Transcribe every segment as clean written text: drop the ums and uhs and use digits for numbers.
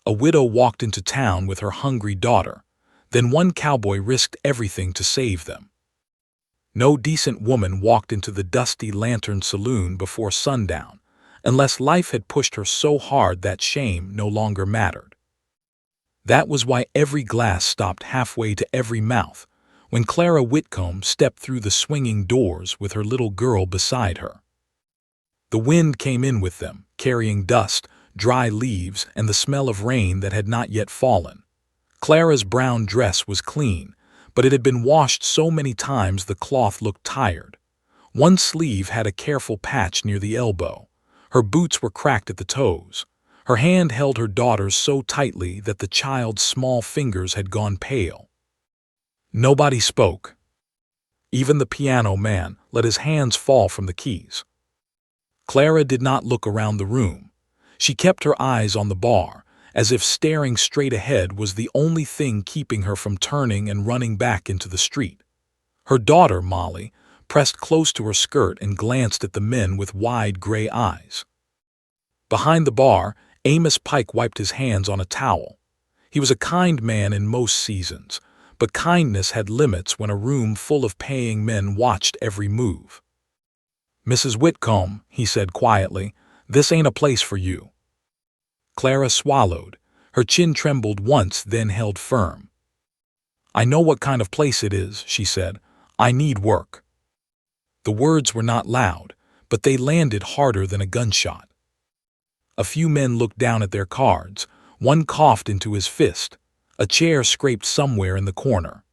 A widow walked into town with her hungry daughter. Then one cowboy risked everything to save them. No decent woman walked into the dusty lantern saloon before sundown, unless life had pushed her so hard that shame no longer mattered. That was why every glass stopped halfway to every mouth when Clara Whitcomb stepped through the swinging doors with her little girl beside her. The wind came in with them, carrying dust, dry leaves, and the smell of rain that had not yet fallen. Clara's brown dress was clean, but it had been washed so many times the cloth looked tired. One sleeve had a careful patch near the elbow. Her boots were cracked at the toes. Her hand held her daughter's so tightly that the child's small fingers had gone pale. Nobody spoke. Even the piano man let his hands fall from the keys. Clara did not look around the room. She kept her eyes on the bar, as if staring straight ahead was the only thing keeping her from turning and running back into the street. Her daughter, Molly, pressed close to her skirt and glanced at the men with wide gray eyes. Behind the bar, Amos Pike wiped his hands on a towel. He was a kind man in most seasons, but kindness had limits when a room full of paying men watched every move. "Mrs. Whitcomb," he said quietly, "this ain't a place for you." Clara swallowed. Her chin trembled once, then held firm. "I know what kind of place it is," she said. "I need work." The words were not loud, but they landed harder than a gunshot. A few men looked down at their cards. One coughed into his fist. A chair scraped somewhere in the corner.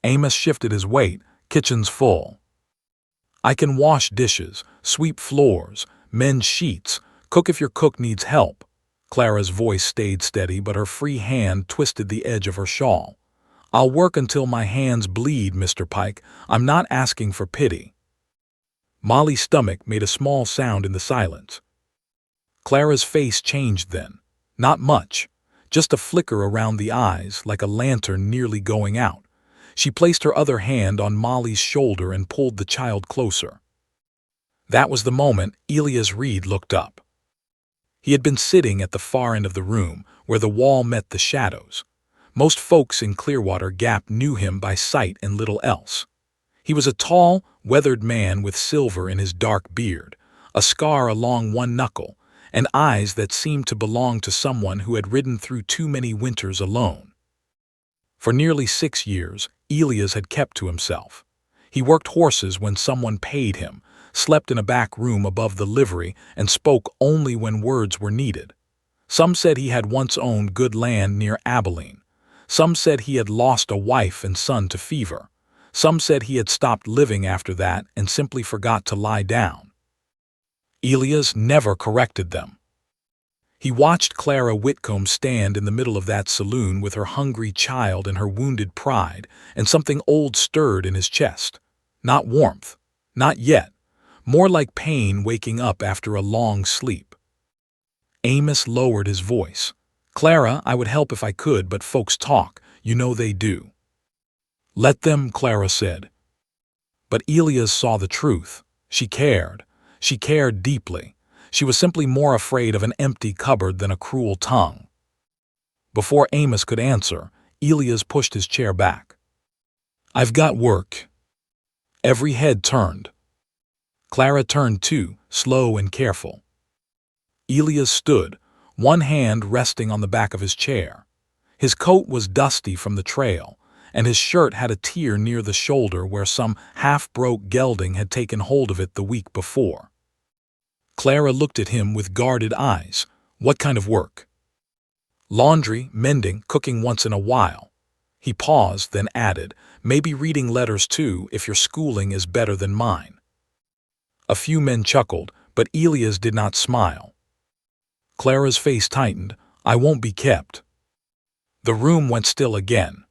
Amos shifted his weight. "Kitchen's full. I can wash dishes, sweep floors, mend sheets, cook if your cook needs help." Clara's voice stayed steady, but her free hand twisted the edge of her shawl. "I'll work until my hands bleed, Mr. Pike. I'm not asking for pity." Molly's stomach made a small sound in the silence. Clara's face changed then. Not much, just a flicker around the eyes, like a lantern nearly going out. She placed her other hand on Molly's shoulder and pulled the child closer. That was the moment Elias Reed looked up. He had been sitting at the far end of the room, where the wall met the shadows. Most folks in Clearwater Gap knew him by sight and little else. He was a tall, weathered man with silver in his dark beard, a scar along one knuckle, and eyes that seemed to belong to someone who had ridden through too many winters alone. For nearly 6 years, Elias had kept to himself. He worked horses when someone paid him, slept in a back room above the livery, and spoke only when words were needed. Some said he had once owned good land near Abilene. Some said he had lost a wife and son to fever. Some said he had stopped living after that and simply forgot to lie down. Elias never corrected them. He watched Clara Whitcomb stand in the middle of that saloon with her hungry child and her wounded pride, and something old stirred in his chest. Not warmth. Not yet. More like pain waking up after a long sleep. Amos lowered his voice. "Clara, I would help if I could, but folks talk. You know they do." "Let them," Clara said. But Elias saw the truth. She cared. She cared deeply. She was simply more afraid of an empty cupboard than a cruel tongue. Before Amos could answer, Elias pushed his chair back. "I've got work." Every head turned. Clara turned too, slow and careful. Elias stood, one hand resting on the back of his chair. His coat was dusty from the trail, and his shirt had a tear near the shoulder where some half-broke gelding had taken hold of it the week before. Clara looked at him with guarded eyes. "What kind of work?" "Laundry, mending, cooking once in a while." He paused, then added, "Maybe reading letters too, if your schooling is better than mine." A few men chuckled, but Elias did not smile. Clara's face tightened. "I won't be kept." The room went still again.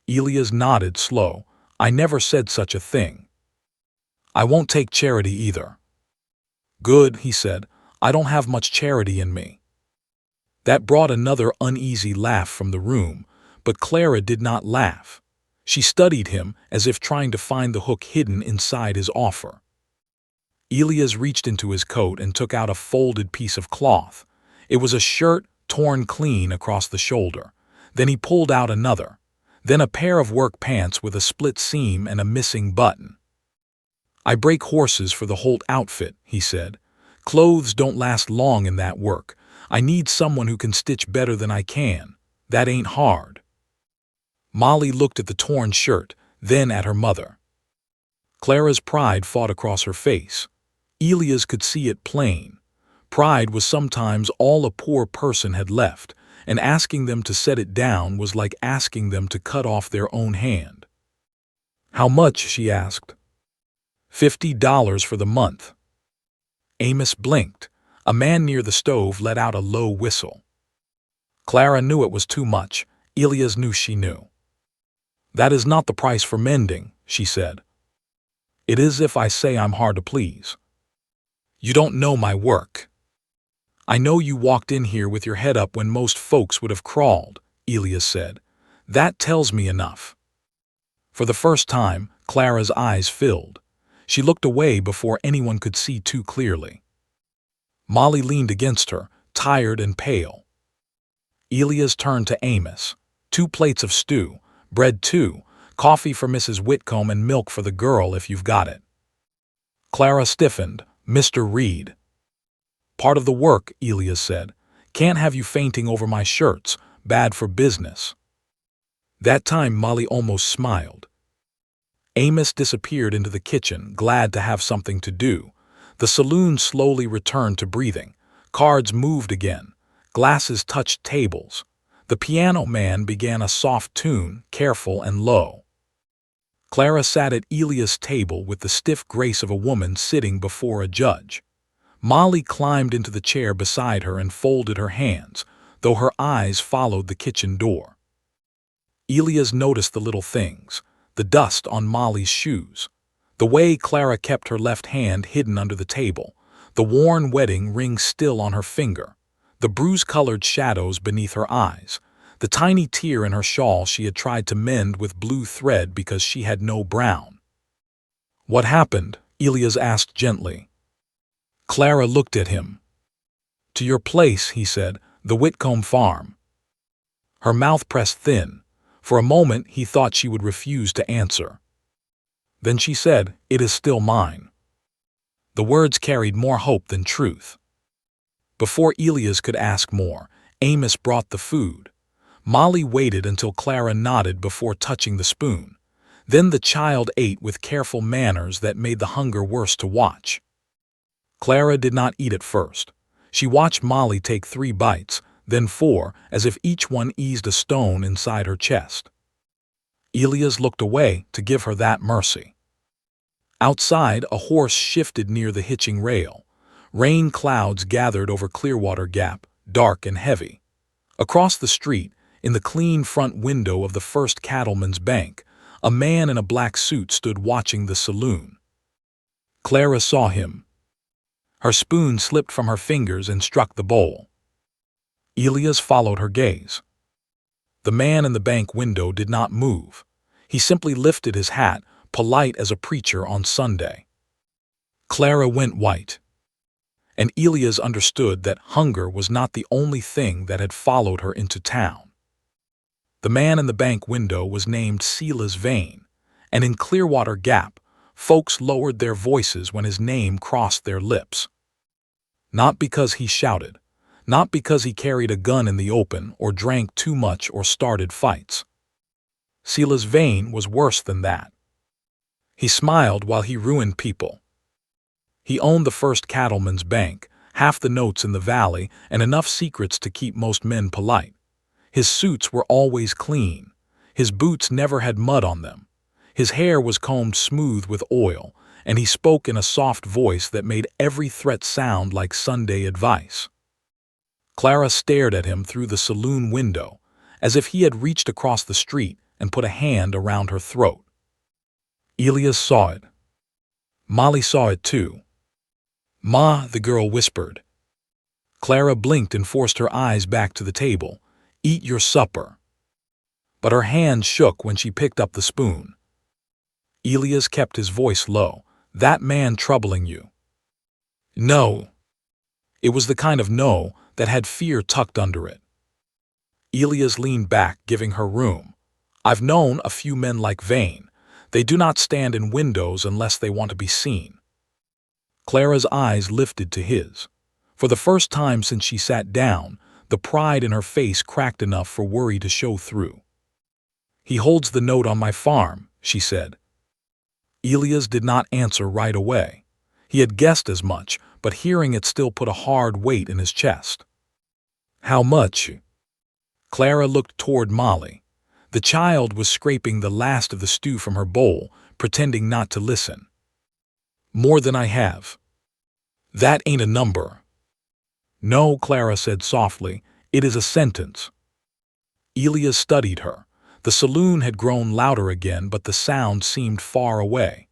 Elias nodded slow. "I never said such a thing." "I won't take charity either." "Good," he said. "I don't have much charity in me." That brought another uneasy laugh from the room, but Clara did not laugh. She studied him as if trying to find the hook hidden inside his offer. Elias reached into his coat and took out a folded piece of cloth. It was a shirt torn clean across the shoulder. Then he pulled out another. Then a pair of work pants with a split seam and a missing button. "I break horses for the whole outfit," he said. "Clothes don't last long in that work. I need someone who can stitch better than I can. That ain't hard." Molly looked at the torn shirt, then at her mother. Clara's pride fought across her face. Elias could see it plain. Pride was sometimes all a poor person had left, and asking them to set it down was like asking them to cut off their own hand. "How much?" she asked. $50 for the month." Amos blinked. A man near the stove let out a low whistle. Clara knew it was too much. Elias knew she knew. "That is not the price for mending," she said. "It is if I say I'm hard to please. You don't know my work. I know you walked in here with your head up when most folks would have crawled," Elias said. "That tells me enough." For the first time, Clara's eyes filled. She looked away before anyone could see too clearly. Molly leaned against her, tired and pale. Elias turned to Amos. "2 plates of stew, bread 2, coffee for Mrs. Whitcomb and milk for the girl if you've got it." Clara stiffened. "Mr. Reed." "Part of the work," Elias said. "Can't have you fainting over my shirts. Bad for business." That time Molly almost smiled. Amos disappeared into the kitchen, glad to have something to do. The saloon slowly returned to breathing. Cards moved again. Glasses touched tables. The piano man began a soft tune, careful and low. Clara sat at Elias' table with the stiff grace of a woman sitting before a judge. Molly climbed into the chair beside her and folded her hands, though her eyes followed the kitchen door. Elias noticed the little things, the dust on Molly's shoes, the way Clara kept her left hand hidden under the table, the worn wedding ring still on her finger, the bruise-colored shadows beneath her eyes, the tiny tear in her shawl she had tried to mend with blue thread because she had no brown. "What happened?" Elias asked gently. Clara looked at him. "To your place," he said, "the Whitcomb farm." Her mouth pressed thin. For a moment he thought she would refuse to answer. Then she said, "It is still mine." The words carried more hope than truth. Before Elias could ask more, Amos brought the food. Molly waited until Clara nodded before touching the spoon. Then the child ate with careful manners that made the hunger worse to watch. Clara did not eat at first. She watched Molly take 3 bites, then 4, as if each one eased a stone inside her chest. Elias looked away to give her that mercy. Outside, a horse shifted near the hitching rail. Rain clouds gathered over Clearwater Gap, dark and heavy. Across the street, in the clean front window of the First Cattleman's Bank, a man in a black suit stood watching the saloon. Clara saw him. Her spoon slipped from her fingers and struck the bowl. Elias followed her gaze. The man in the bank window did not move. He simply lifted his hat, polite as a preacher on Sunday. Clara went white. And Elias understood that hunger was not the only thing that had followed her into town. The man in the bank window was named Silas Vane, and in Clearwater Gap, folks lowered their voices when his name crossed their lips. Not because he shouted, not because he carried a gun in the open or drank too much or started fights. Silas Vane was worse than that. He smiled while he ruined people. He owned the First Cattleman's Bank, half the notes in the valley, and enough secrets to keep most men polite. His suits were always clean. His boots never had mud on them. His hair was combed smooth with oil, and he spoke in a soft voice that made every threat sound like Sunday advice. Clara stared at him through the saloon window, as if he had reached across the street and put a hand around her throat. Elias saw it. Molly saw it too. "Ma," the girl whispered. Clara blinked and forced her eyes back to the table. "Eat your supper." But her hand shook when she picked up the spoon. Elias kept his voice low. "That man troubling you?" "No." It was the kind of no that had fear tucked under it. Elias leaned back, giving her room. I've known a few men like Vane. They do not stand in windows unless they want to be seen. Clara's eyes lifted to his. For the first time since she sat down, the pride in her face cracked enough for worry to show through. He holds the note on my farm, she said. Elias did not answer right away. He had guessed as much, but hearing it still put a hard weight in his chest. How much? Clara looked toward Molly. The child was scraping the last of the stew from her bowl, pretending not to listen. More than I have. That ain't a number. No, Clara said softly, it is a sentence. Elias studied her. The saloon had grown louder again, but the sound seemed far away.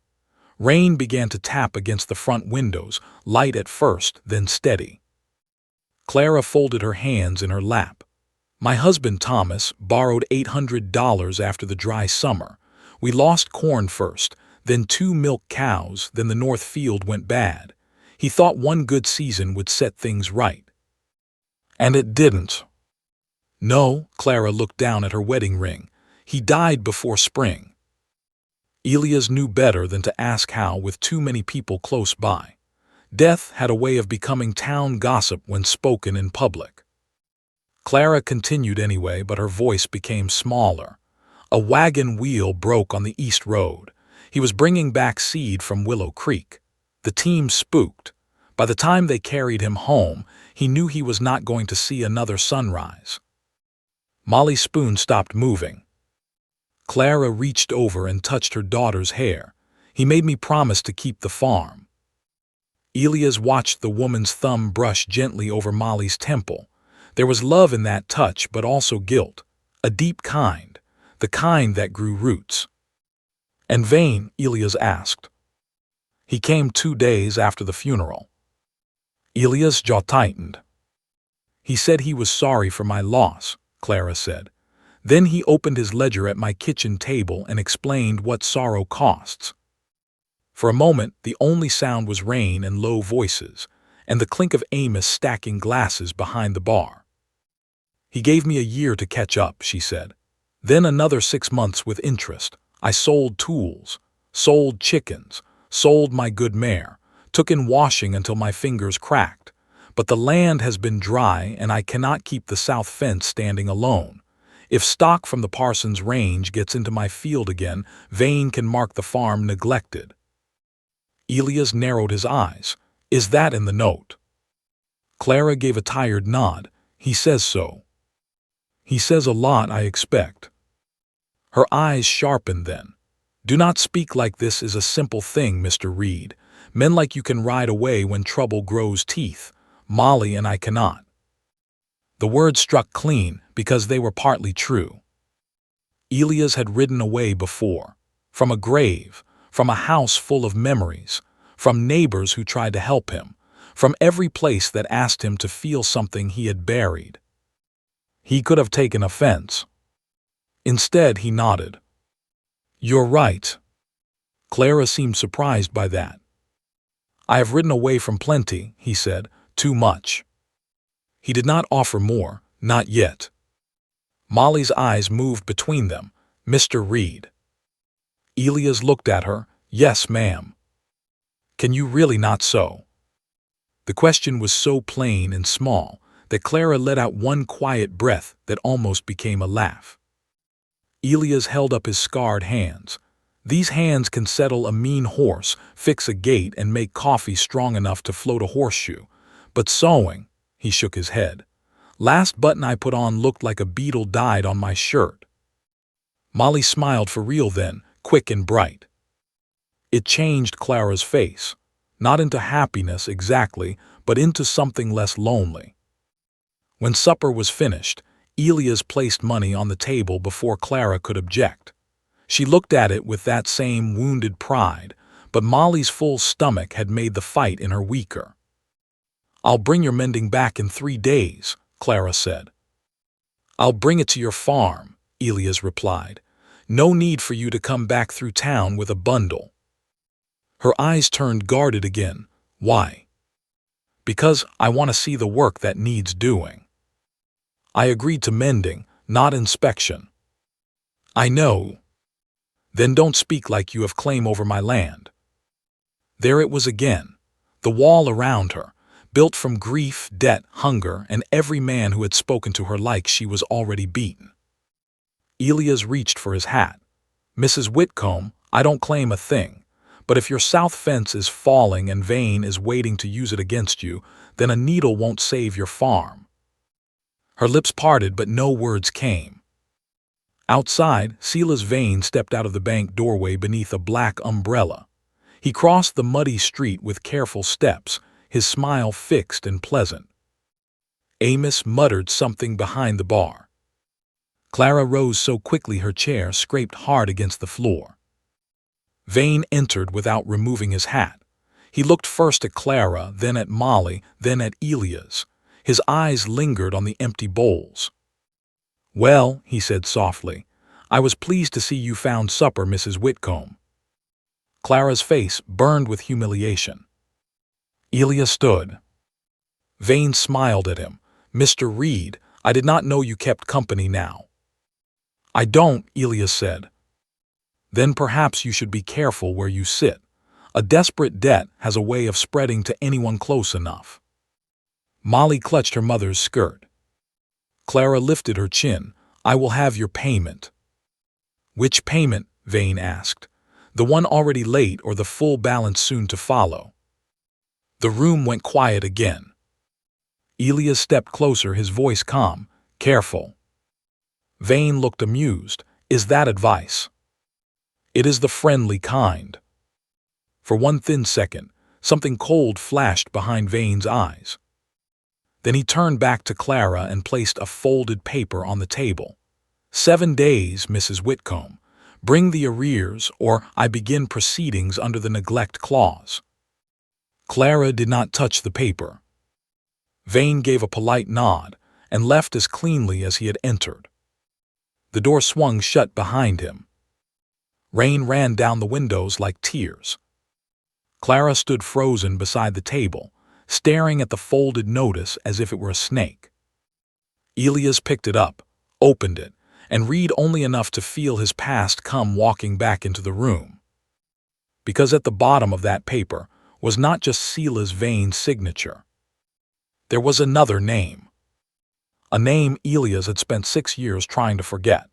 Rain began to tap against the front windows, light at first, then steady. Clara folded her hands in her lap. My husband Thomas borrowed $800 after the dry summer. We lost corn first, then 2 milk cows, then the north field went bad. He thought one good season would set things right. And it didn't. No, Clara looked down at her wedding ring. He died before spring. Elias knew better than to ask how with too many people close by. Death had a way of becoming town gossip when spoken in public. Clara continued anyway, but her voice became smaller. A wagon wheel broke on the east road. He was bringing back seed from Willow Creek. The team spooked. By the time they carried him home, he knew he was not going to see another sunrise. Molly's spoon stopped moving. Clara reached over and touched her daughter's hair. He made me promise to keep the farm. Elias watched the woman's thumb brush gently over Molly's temple. There was love in that touch, but also guilt. A deep kind, the kind that grew roots. And Vane, Elias asked. He came 2 days after the funeral. Elias' jaw tightened. He said he was sorry for my loss, Clara said. Then he opened his ledger at my kitchen table and explained what sorrow costs. For a moment, the only sound was rain and low voices, and the clink of Amos stacking glasses behind the bar. He gave me a year to catch up, she said. Then another 6 months with interest. I sold tools, sold chickens, sold my good mare, took in washing until my fingers cracked. But the land has been dry, and I cannot keep the south fence standing alone. If stock from the Parsons Range gets into my field again, Vane can mark the farm neglected. Elias narrowed his eyes. Is that in the note? Clara gave a tired nod. He says so. He says a lot, I expect. Her eyes sharpened then. Do not speak like this is a simple thing, Mr. Reed. Men like you can ride away when trouble grows teeth. Molly and I cannot. The words struck clean because they were partly true. Elias had ridden away before, from a grave, from a house full of memories, from neighbors who tried to help him, from every place that asked him to feel something he had buried. He could have taken offense. Instead, he nodded. You're right. Clara seemed surprised by that. I have ridden away from plenty, he said, too much. He did not offer more, not yet. Molly's eyes moved between them. Mr. Reed. Elias looked at her. Yes, ma'am. Can you really not so? The question was so plain and small that Clara let out one quiet breath that almost became a laugh. Elias held up his scarred hands. These hands can settle a mean horse, fix a gate, and make coffee strong enough to float a horseshoe. But sewing, he shook his head. Last button I put on looked like a beetle died on my shirt. Molly smiled for real then, quick and bright. It changed Clara's face, not into happiness exactly, but into something less lonely. When supper was finished, Elias placed money on the table before Clara could object. She looked at it with that same wounded pride, but Molly's full stomach had made the fight in her weaker. I'll bring your mending back in 3 days, Clara said. I'll bring it to your farm, Elias replied. No need for you to come back through town with a bundle. Her eyes turned guarded again. Why? Because I want to see the work that needs doing. I agreed to mending, not inspection. I know. Then don't speak like you have claim over my land. There it was again, the wall around her, built from grief, debt, hunger, and every man who had spoken to her like she was already beaten. Elias reached for his hat. Mrs. Whitcomb, I don't claim a thing, but if your south fence is falling and Vane is waiting to use it against you, then a needle won't save your farm. Her lips parted, but no words came. Outside, Silas Vane stepped out of the bank doorway beneath a black umbrella. He crossed the muddy street with careful steps, his smile fixed and pleasant. Amos muttered something behind the bar. Clara rose so quickly her chair scraped hard against the floor. Vane entered without removing his hat. He looked first at Clara, then at Molly, then at Elias. His eyes lingered on the empty bowls. "Well," he said softly, "I was pleased to see you found supper, Mrs. Whitcomb." Clara's face burned with humiliation. Elias stood. Vane smiled at him. "Mr. Reed, I did not know you kept company now." "I don't," Elias said. "Then perhaps you should be careful where you sit. A desperate debt has a way of spreading to anyone close enough." Molly clutched her mother's skirt. Clara lifted her chin. "I will have your payment." "Which payment?" Vane asked. "The one already late or the full balance soon to follow?" The room went quiet again. Elias stepped closer, his voice calm. "Careful." Vane looked amused. "Is that advice?" "It is the friendly kind." For one thin second, something cold flashed behind Vane's eyes. Then he turned back to Clara and placed a folded paper on the table. 7 days, Mrs. Whitcomb. Bring the arrears, or I begin proceedings under the neglect clause. Clara did not touch the paper. Vane gave a polite nod and left as cleanly as he had entered. The door swung shut behind him. Rain ran down the windows like tears. Clara stood frozen beside the table, staring at the folded notice as if it were a snake. Elias picked it up, opened it, and read only enough to feel his past come walking back into the room. Because at the bottom of that paper was not just Silas Vane's signature. There was another name. A name Elias had spent 6 years trying to forget.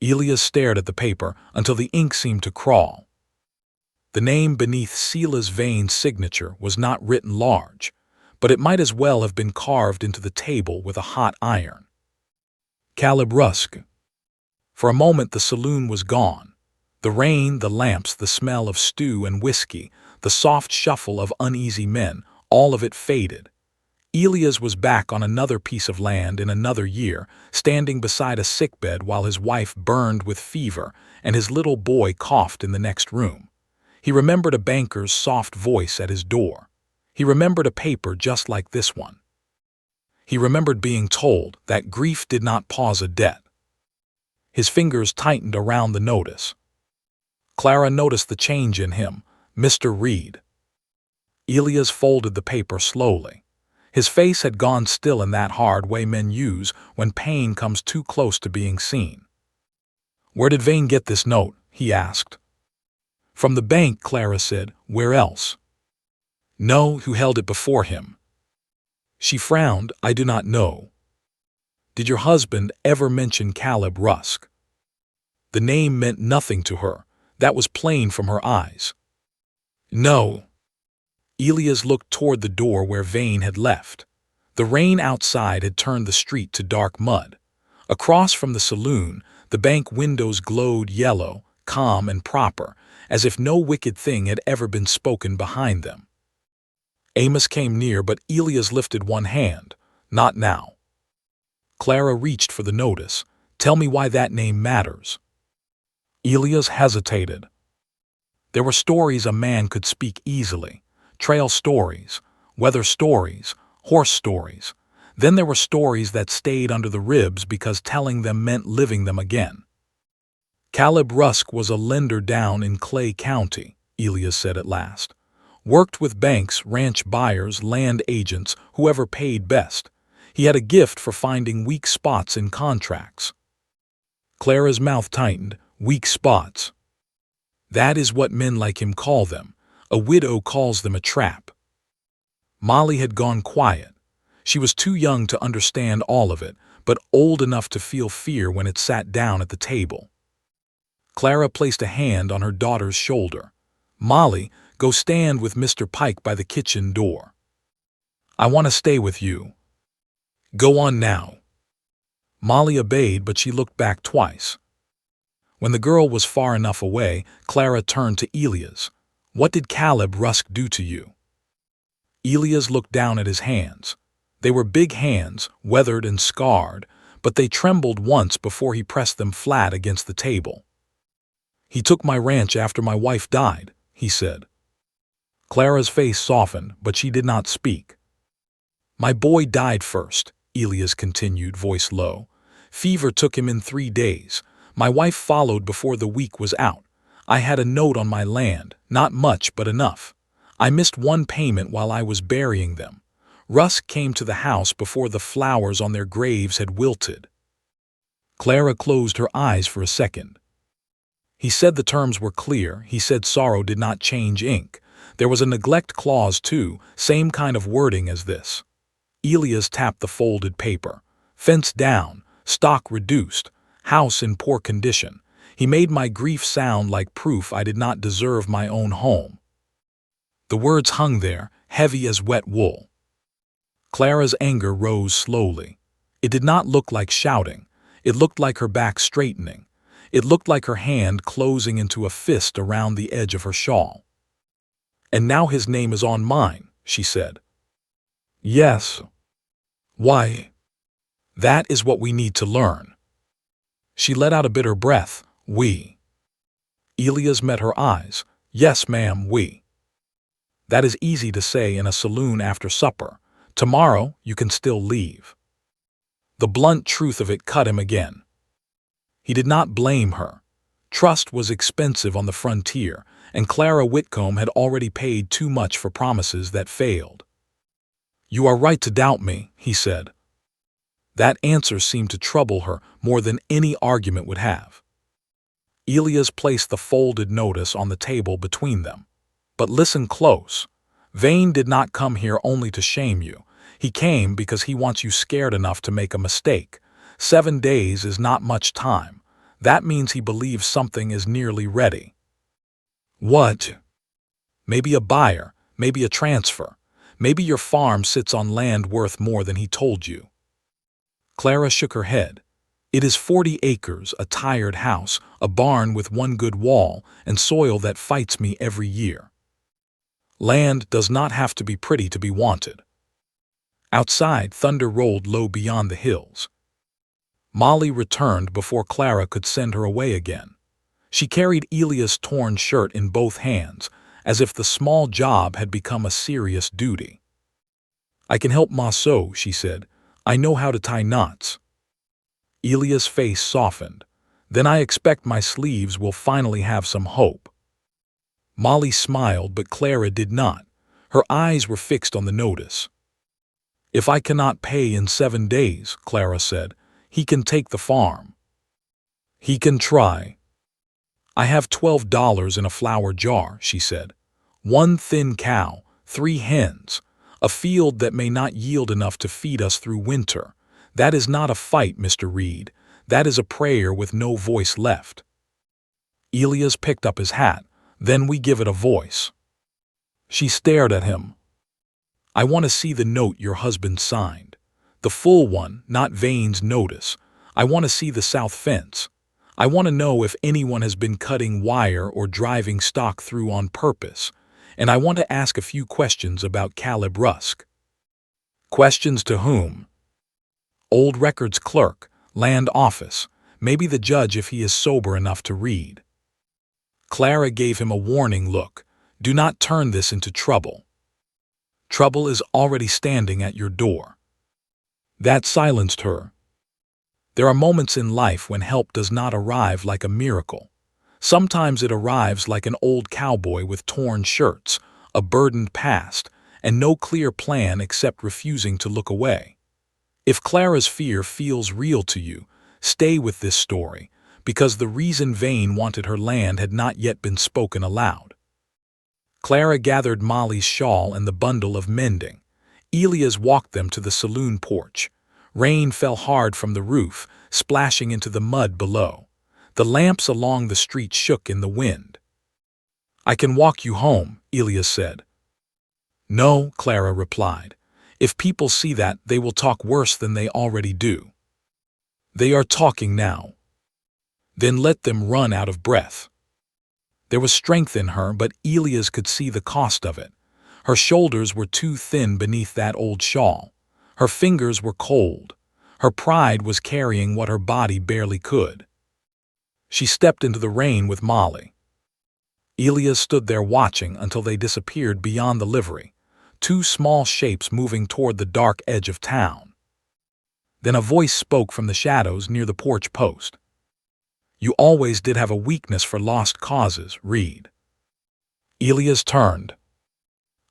Elias stared at the paper until the ink seemed to crawl. The name beneath Silas Vane's signature was not written large, but it might as well have been carved into the table with a hot iron. Caleb Rusk. For a moment the saloon was gone. The rain, the lamps, the smell of stew and whiskey, the soft shuffle of uneasy men, all of it faded. Elias was back on another piece of land in another year, standing beside a sickbed while his wife burned with fever and his little boy coughed in the next room. He remembered a banker's soft voice at his door. He remembered a paper just like this one. He remembered being told that grief did not pause a debt. His fingers tightened around the notice. Clara noticed the change in him. "Mr. Reed." Elias folded the paper slowly. His face had gone still in that hard way men use when pain comes too close to being seen. "Where did Vane get this note?" he asked. "From the bank," Clara said. "Where else?" "No, who held it before him?" She frowned. "I do not know." "Did your husband ever mention Caleb Rusk?" The name meant nothing to her. That was plain from her eyes. "No." Elias looked toward the door where Vane had left. The rain outside had turned the street to dark mud. Across from the saloon, the bank windows glowed yellow, calm and proper, as if no wicked thing had ever been spoken behind them. Amos came near, but Elias lifted one hand. "Not now." Clara reached for the notice. "Tell me why that name matters." Elias hesitated. There were stories a man could speak easily. Trail stories, weather stories, horse stories. Then there were stories that stayed under the ribs because telling them meant living them again. "Caleb Rusk was a lender down in Clay County," Elias said at last. Worked with banks, ranch buyers, land agents, whoever paid best. He had a gift for finding weak spots in contracts. Clara's mouth tightened. Weak spots. That is what men like him call them. A widow calls them a trap. Molly had gone quiet. She was too young to understand all of it, but old enough to feel fear when it sat down at the table. Clara placed a hand on her daughter's shoulder. "Molly, go stand with Mr. Pike by the kitchen door. I want to stay with you. Go on now." Molly obeyed, but she looked back twice. When the girl was far enough away, Clara turned to Elias. "What did Caleb Rusk do to you?" Elias looked down at his hands. They were big hands, weathered and scarred, but they trembled once before he pressed them flat against the table. "He took my ranch after my wife died," he said. Clara's face softened, but she did not speak. "My boy died first," Elias continued, voice low. "Fever took him in 3 days. My wife followed before the week was out. I had a note on my land, not much but enough. I missed one payment while I was burying them. Rusk came to the house before the flowers on their graves had wilted." Clara closed her eyes for a second. "He said the terms were clear. He said sorrow did not change ink. There was a neglect clause too, same kind of wording as this." Elias tapped the folded paper. "Fence down, stock reduced, house in poor condition. He made my grief sound like proof I did not deserve my own home." The words hung there, heavy as wet wool. Clara's anger rose slowly. It did not look like shouting. It looked like her back straightening. It looked like her hand closing into a fist around the edge of her shawl. "And now his name is on mine," she said. "Yes. Why? That is what we need to learn." She let out a bitter breath. "We." Elias met her eyes. "Yes, ma'am, we." That is easy to say in a saloon after supper. Tomorrow you can still leave. The blunt truth of it cut him again. He did not blame her. Trust was expensive on the frontier, and Clara Whitcomb had already paid too much for promises that failed. "You are right to doubt me," he said. That answer seemed to trouble her more than any argument would have. Elias placed the folded notice on the table between them. "But listen close. Vane did not come here only to shame you. He came because he wants you scared enough to make a mistake. 7 days is not much time. That means he believes something is nearly ready." "What?" "Maybe a buyer, maybe a transfer. Maybe your farm sits on land worth more than he told you." Clara shook her head. "It is 40 acres, a tired house, a barn with one good wall, and soil that fights me every year. Land does not have to be pretty to be wanted." Outside, thunder rolled low beyond the hills. Molly returned before Clara could send her away again. She carried Elias' torn shirt in both hands, as if the small job had become a serious duty. "I can help Ma sew," she said. "I know how to tie knots." Elias' face softened. "Then I expect my sleeves will finally have some hope." Molly smiled, but Clara did not. Her eyes were fixed on the notice. "If I cannot pay in 7 days," Clara said, "he can take the farm." "He can try." "I have $12 in a flour jar," she said. "1 thin cow, 3 hens, a field that may not yield enough to feed us through winter. That is not a fight, Mr. Reed. That is a prayer with no voice left." Elias picked up his hat. "Then we give it a voice." She stared at him. "I want to see the note your husband signed. The full one, not Vane's notice. I want to see the south fence. I want to know if anyone has been cutting wire or driving stock through on purpose. And I want to ask a few questions about Caleb Rusk." "Questions to whom?" "Old records clerk, land office, maybe the judge if he is sober enough to read." Clara gave him a warning look. "Do not turn this into trouble. Trouble is already standing at your door." That silenced her. There are moments in life when help does not arrive like a miracle. Sometimes it arrives like an old cowboy with torn shirts, a burdened past, and no clear plan except refusing to look away. If Clara's fear feels real to you, stay with this story, because the reason Vane wanted her land had not yet been spoken aloud. Clara gathered Molly's shawl and the bundle of mending. Elias walked them to the saloon porch. Rain fell hard from the roof, splashing into the mud below. The lamps along the street shook in the wind. "I can walk you home," Elias said. "No," Clara replied. "If people see that, they will talk worse than they already do." "They are talking now." "Then let them run out of breath." There was strength in her, but Elias could see the cost of it. Her shoulders were too thin beneath that old shawl. Her fingers were cold. Her pride was carrying what her body barely could. She stepped into the rain with Molly. Elias stood there watching until they disappeared beyond the livery, two small shapes moving toward the dark edge of town. Then a voice spoke from the shadows near the porch post. "You always did have a weakness for lost causes, Reed." Elias turned.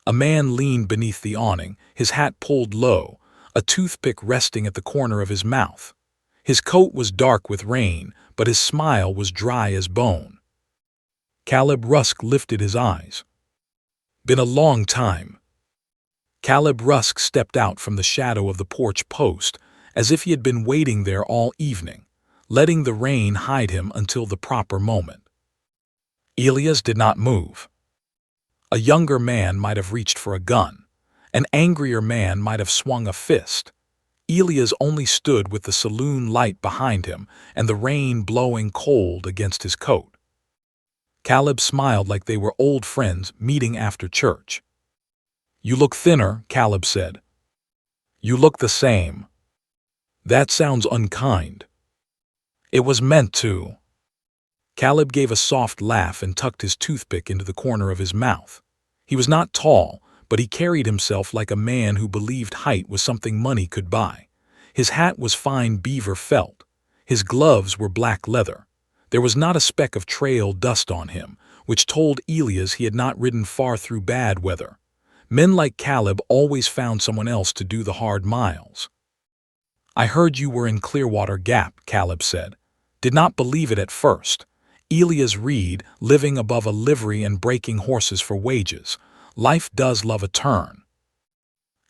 A man leaned beneath the awning, his hat pulled low, a toothpick resting at the corner of his mouth. His coat was dark with rain, but his smile was dry as bone. Caleb Rusk lifted his eyes. "Been a long time." Caleb Rusk stepped out from the shadow of the porch post, as if he had been waiting there all evening, letting the rain hide him until the proper moment. Elias did not move. A younger man might have reached for a gun. An angrier man might have swung a fist. Elias only stood with the saloon light behind him and the rain blowing cold against his coat. Caleb smiled like they were old friends meeting after church. "You look thinner," Caleb said. "You look the same." "That sounds unkind." "It was meant to." Caleb gave a soft laugh and tucked his toothpick into the corner of his mouth. He was not tall, but he carried himself like a man who believed height was something money could buy. His hat was fine beaver felt. His gloves were black leather. There was not a speck of trail dust on him, which told Elias he had not ridden far through bad weather. Men like Caleb always found someone else to do the hard miles. "I heard you were in Clearwater Gap," Caleb said. "Did not believe it at first. Elias Reed, living above a livery and breaking horses for wages. Life does love a turn."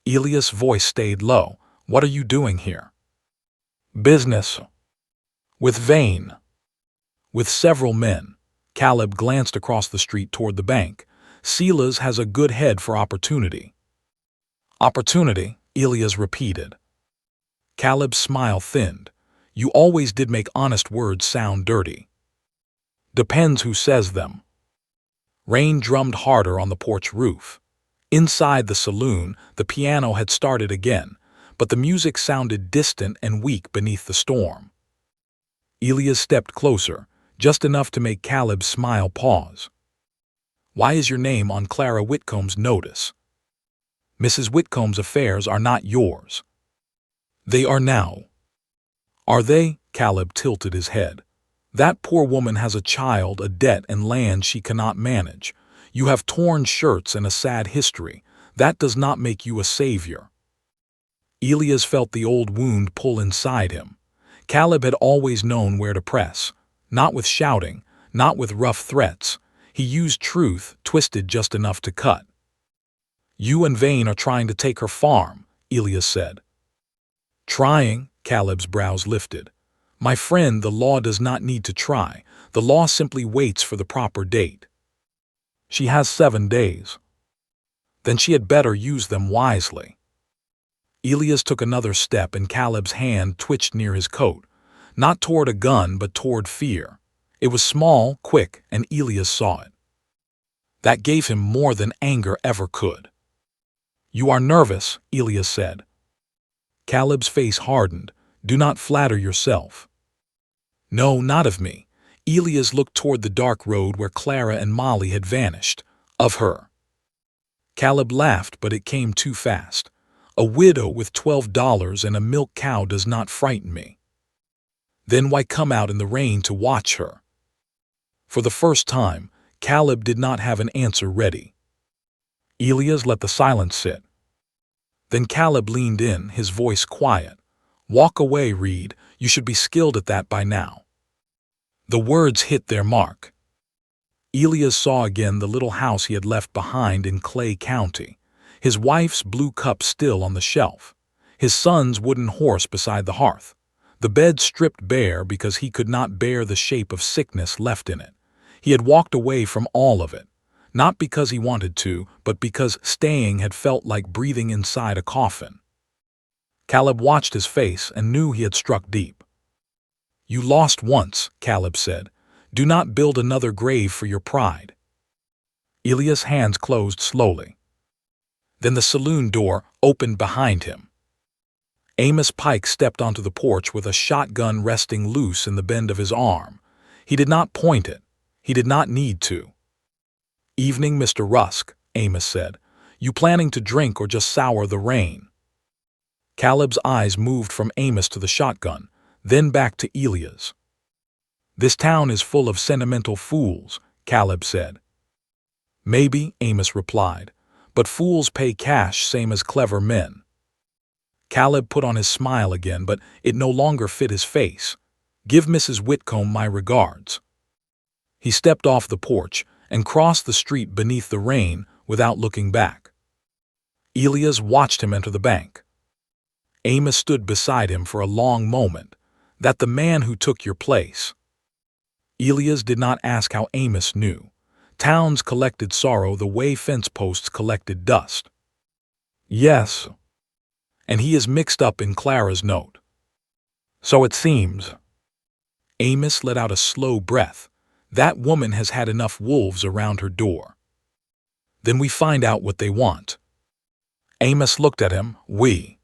Elias' voice stayed low. "What are you doing here?" "Business." "With Vane?" "With several men." Caleb glanced across the street toward the bank. "Silas has a good head for opportunity." "Opportunity," Elias repeated. Caleb's smile thinned. "You always did make honest words sound dirty." "Depends who says them." Rain drummed harder on the porch roof. Inside the saloon, the piano had started again, but the music sounded distant and weak beneath the storm. Elias stepped closer, just enough to make Caleb's smile pause. "Why is your name on Clara Whitcomb's notice?" "Mrs. Whitcomb's affairs are not yours." "They are now." "Are they?" Caleb tilted his head. "That poor woman has a child, a debt, and land she cannot manage. You have torn shirts and a sad history. That does not make you a savior." Elias felt the old wound pull inside him. Caleb had always known where to press. Not with shouting, not with rough threats. He used truth, twisted just enough to cut. "You and Vane are trying to take her farm," Elias said. "Trying?" Caleb's brows lifted. "My friend, the law does not need to try. The law simply waits for the proper date." "She has 7 days." "Then she had better use them wisely." Elias took another step and Caleb's hand twitched near his coat, not toward a gun but toward fear. It was small, quick, and Elias saw it. That gave him more than anger ever could. "You are nervous," Elias said. Caleb's face hardened. "Do not flatter yourself." "No, not of me." Elias looked toward the dark road where Clara and Molly had vanished. "Of her." Caleb laughed, but it came too fast. "A widow with $12 and a milk cow does not frighten me." "Then why come out in the rain to watch her?" For the first time, Caleb did not have an answer ready. Elias let the silence sit. Then Caleb leaned in, his voice quiet. "Walk away, Reed. You should be skilled at that by now." The words hit their mark. Elias saw again the little house he had left behind in Clay County, his wife's blue cup still on the shelf, his son's wooden horse beside the hearth, the bed stripped bare because he could not bear the shape of sickness left in it. He had walked away from all of it, not because he wanted to, but because staying had felt like breathing inside a coffin. Caleb watched his face and knew he had struck deep. "You lost once," Caleb said. "Do not build another grave for your pride." Elias' hands closed slowly. Then the saloon door opened behind him. Amos Pike stepped onto the porch with a shotgun resting loose in the bend of his arm. He did not point it. He did not need to. "Evening, Mr. Rusk," Amos said. "You planning to drink or just sour the rain?" Caleb's eyes moved from Amos to the shotgun, then back to Elias. "This town is full of sentimental fools," Caleb said. "Maybe," Amos replied, "but fools pay cash same as clever men." Caleb put on his smile again, but it no longer fit his face. "Give Mrs. Whitcomb my regards." He stepped off the porch and crossed the street beneath the rain without looking back. Elias watched him enter the bank. Amos stood beside him for a long moment. "That the man who took your place?" Elias did not ask how Amos knew. Towns collected sorrow the way fence posts collected dust. "Yes. And he is mixed up in Clara's note." "So it seems." Amos let out a slow breath. "That woman has had enough wolves around her door." "Then we find out what they want." Amos looked at him. "We."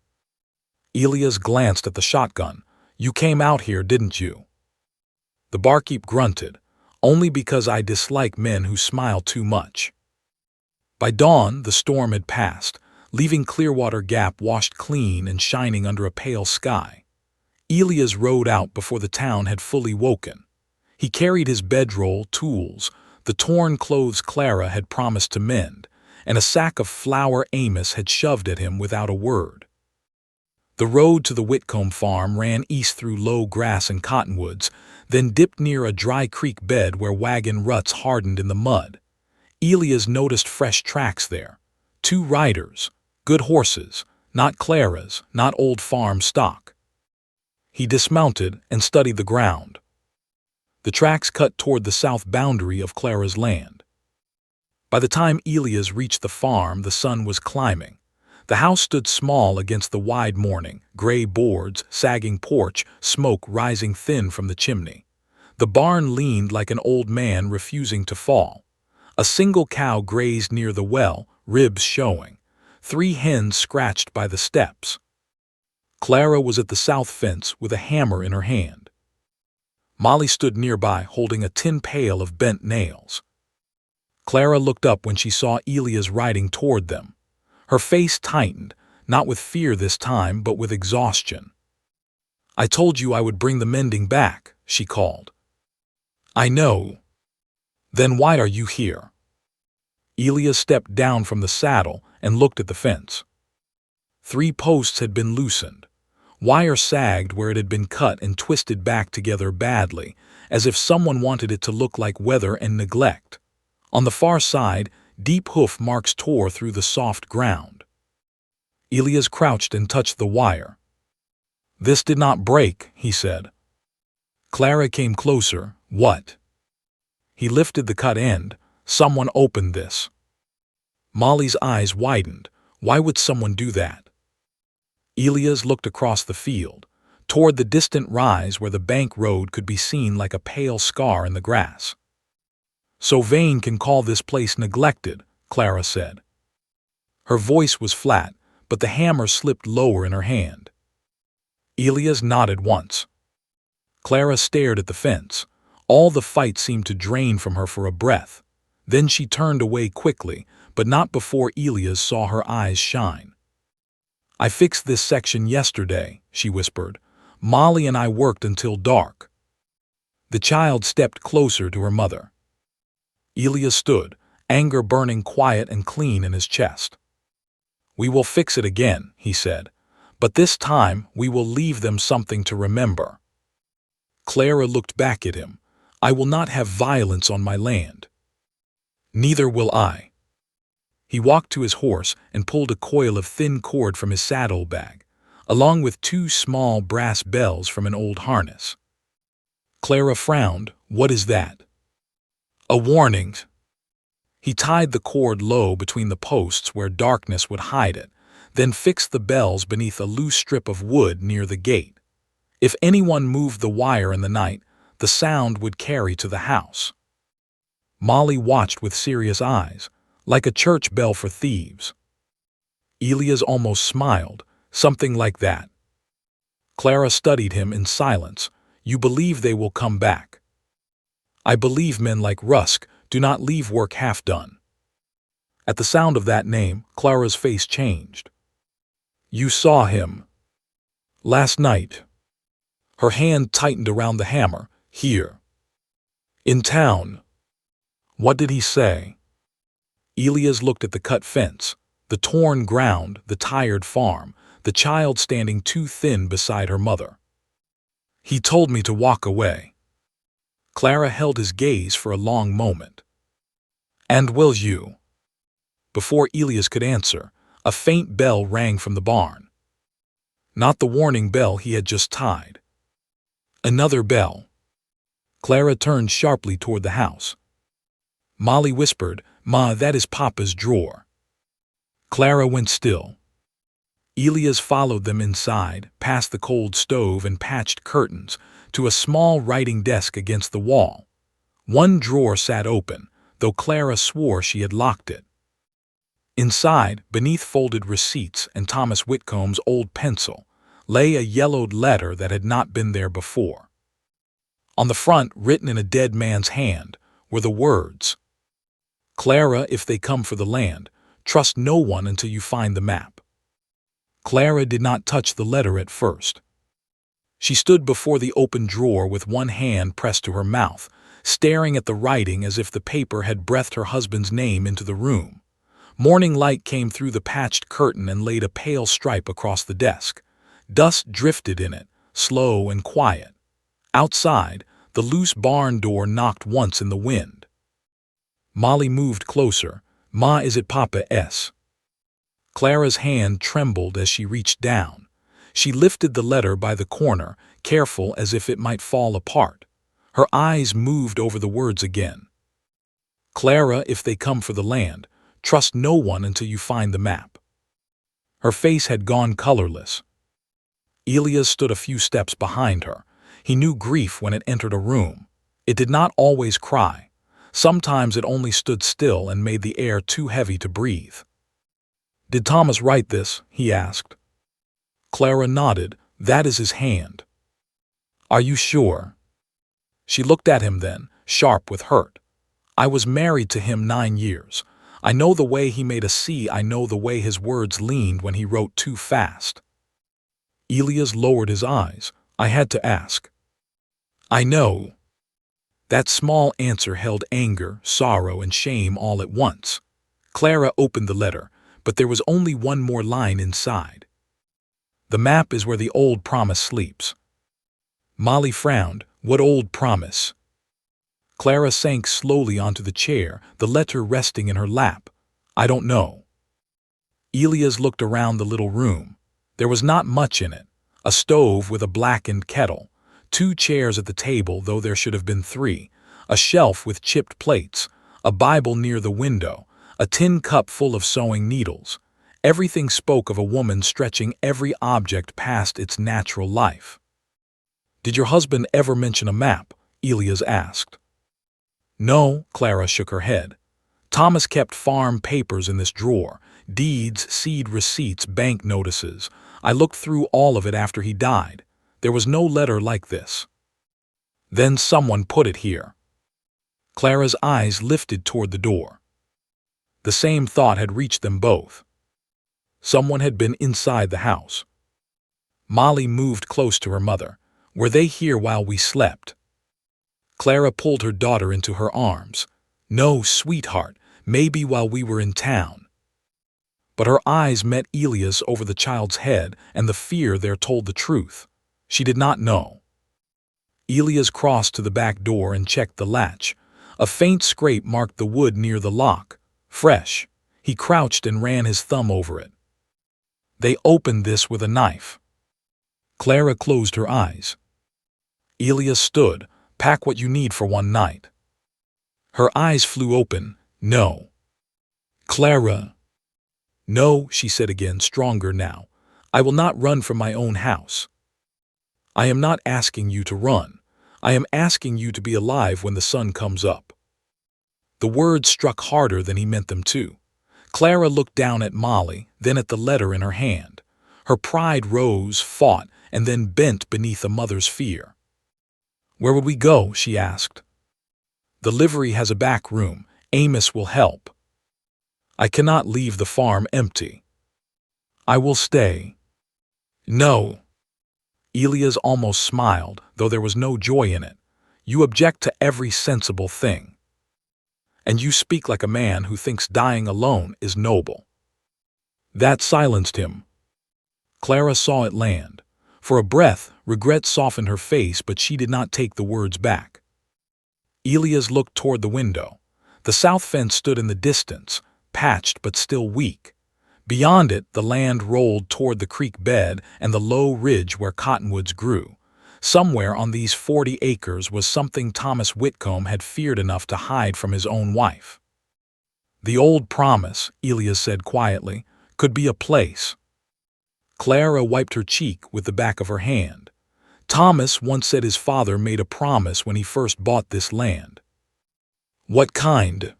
Elias glanced at the shotgun. "You came out here, didn't you?" The barkeep grunted. "Only because I dislike men who smile too much." By dawn, the storm had passed, leaving Clearwater Gap washed clean and shining under a pale sky. Elias rode out before the town had fully woken. He carried his bedroll, tools, the torn clothes Clara had promised to mend, and a sack of flour Amos had shoved at him without a word. The road to the Whitcomb farm ran east through low grass and cottonwoods, then dipped near a dry creek bed where wagon ruts hardened in the mud. Elias noticed fresh tracks there. 2 riders, good horses, not Clara's, not old farm stock. He dismounted and studied the ground. The tracks cut toward the south boundary of Clara's land. By the time Elias reached the farm, the sun was climbing. The house stood small against the wide morning, gray boards, sagging porch, smoke rising thin from the chimney. The barn leaned like an old man refusing to fall. A single cow grazed near the well, ribs showing. 3 hens scratched by the steps. Clara was at the south fence with a hammer in her hand. Molly stood nearby holding a tin pail of bent nails. Clara looked up when she saw Elias riding toward them. Her face tightened, not with fear this time, but with exhaustion. "I told you I would bring the mending back," she called. "I know." "Then why are you here?" Elias stepped down from the saddle and looked at the fence. 3 posts had been loosened. Wire sagged where it had been cut and twisted back together badly, as if someone wanted it to look like weather and neglect. On the far side, deep hoof marks tore through the soft ground. Elias crouched and touched the wire. "This did not break," he said. Clara came closer. "What?" He lifted the cut end. "Someone opened this." Molly's eyes widened. Why would someone do that? Elias looked across the field, toward the distant rise where the bank road could be seen like a pale scar in the grass. "So Vane can call this place neglected," Clara said. Her voice was flat, but the hammer slipped lower in her hand. Elias nodded once. Clara stared at the fence. All the fight seemed to drain from her for a breath. Then she turned away quickly, but not before Elias saw her eyes shine. "I fixed this section yesterday," she whispered. "Molly and I worked until dark." The child stepped closer to her mother. Elias stood, anger burning quiet and clean in his chest. "We will fix it again," he said, "but this time we will leave them something to remember." Clara looked back at him. "I will not have violence on my land." "Neither will I." He walked to his horse and pulled a coil of thin cord from his saddlebag, along with 2 small brass bells from an old harness. Clara frowned. "What is that?" "A warning." He tied the cord low between the posts where darkness would hide it, then fixed the bells beneath a loose strip of wood near the gate. If anyone moved the wire in the night, the sound would carry to the house. Molly watched with serious eyes, like a church bell for thieves. Elias almost smiled, something like that. Clara studied him in silence. "You believe they will come back?" "I believe men like Rusk do not leave work half done." At the sound of that name, Clara's face changed. "You saw him last night." Her hand tightened around the hammer. "Here. In town." "What did he say?" Elias looked at the cut fence, the torn ground, the tired farm, the child standing too thin beside her mother. "He told me to walk away." Clara held his gaze for a long moment. "And will you?" Before Elias could answer, a faint bell rang from the barn. Not the warning bell he had just tied. Another bell. Clara turned sharply toward the house. Molly whispered, "Ma, that is Papa's drawer." Clara went still. Elias followed them inside, past the cold stove and patched curtains, to a small writing desk against the wall. One drawer sat open, though Clara swore she had locked it. Inside, beneath folded receipts and Thomas Whitcomb's old pencil, lay a yellowed letter that had not been there before. On the front, written in a dead man's hand, were the words, "Clara, if they come for the land, trust no one until you find the map." Clara did not touch the letter at first. She stood before the open drawer with one hand pressed to her mouth, staring at the writing as if the paper had breathed her husband's name into the room. Morning light came through the patched curtain and laid a pale stripe across the desk. Dust drifted in it, slow and quiet. Outside, the loose barn door knocked once in the wind. Molly moved closer. "Ma, is it Papa S?" Clara's hand trembled as she reached down. She lifted the letter by the corner, careful as if it might fall apart. Her eyes moved over the words again. "Clara, if they come for the land, trust no one until you find the map." Her face had gone colorless. Elias stood a few steps behind her. He knew grief when it entered a room. It did not always cry. Sometimes it only stood still and made the air too heavy to breathe. "Did Thomas write this?" he asked. Clara nodded. "That is his hand." "Are you sure?" She looked at him then, sharp with hurt. "I was married to him 9 years. I know the way he made a C. I know the way his words leaned when he wrote too fast." Elias lowered his eyes. "I had to ask." "I know." That small answer held anger, sorrow, and shame all at once. Clara opened the letter, but there was only one more line inside. "The map is where the old promise sleeps." Molly frowned. "What old promise?" Clara sank slowly onto the chair, the letter resting in her lap. "I don't know." Elias looked around the little room. There was not much in it. A stove with a blackened kettle, 2 chairs at the table, though there should have been 3, a shelf with chipped plates, a Bible near the window, a tin cup full of sewing needles. Everything spoke of a woman stretching every object past its natural life. "Did your husband ever mention a map?" Elias asked. "No," Clara shook her head. "Thomas kept farm papers in this drawer, deeds, seed receipts, bank notices. I looked through all of it after he died. There was no letter like this." "Then someone put it here." Clara's eyes lifted toward the door. The same thought had reached them both. Someone had been inside the house. Molly moved close to her mother. "Were they here while we slept?" Clara pulled her daughter into her arms. "No, sweetheart. Maybe while we were in town. But her eyes met Elias over the child's head, and the fear there told the truth. She did not know. Elias crossed to the back door and checked the latch. A faint scrape marked the wood near the lock. Fresh. He crouched and ran his thumb over it. They opened this with a knife. Clara closed her eyes. Elias stood. Pack what you need for one night. Her eyes flew open. No. Clara. No, she said again, stronger now. I will not run from my own house. I am not asking you to run. I am asking you to be alive when the sun comes up. The words struck harder than he meant them to. Clara looked down at Molly, then at the letter in her hand. Her pride rose, fought, and then bent beneath a mother's fear. Where would we go? She asked. The livery has a back room. Amos will help. I cannot leave the farm empty. I will stay. No. Elias almost smiled, though there was no joy in it. You object to every sensible thing. And you speak like a man who thinks dying alone is noble. That silenced him. Clara saw it land. For a breath, regret softened her face, but she did not take the words back. Elias looked toward the window. The south fence stood in the distance, patched but still weak. Beyond it, the land rolled toward the creek bed and the low ridge where cottonwoods grew. Somewhere on these 40 acres was something Thomas Whitcomb had feared enough to hide from his own wife. The old promise, Elias said quietly, could be a place. Clara wiped her cheek with the back of her hand. Thomas once said his father made a promise when he first bought this land. What kind?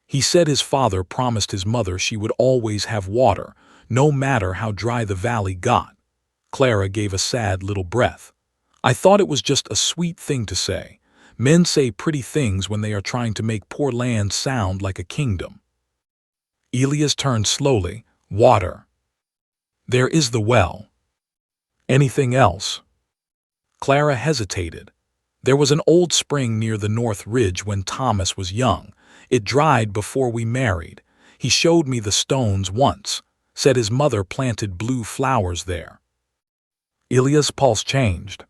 He said his father promised his mother she would always have water, no matter how dry the valley got. Clara gave a sad little breath. I thought it was just a sweet thing to say. Men say pretty things when they are trying to make poor land sound like a kingdom. Elias turned slowly. Water. There is the well. Anything else? Clara hesitated. There was an old spring near the north ridge when Thomas was young. It dried before we married. He showed me the stones once, said his mother planted blue flowers there. Elias' pulse changed.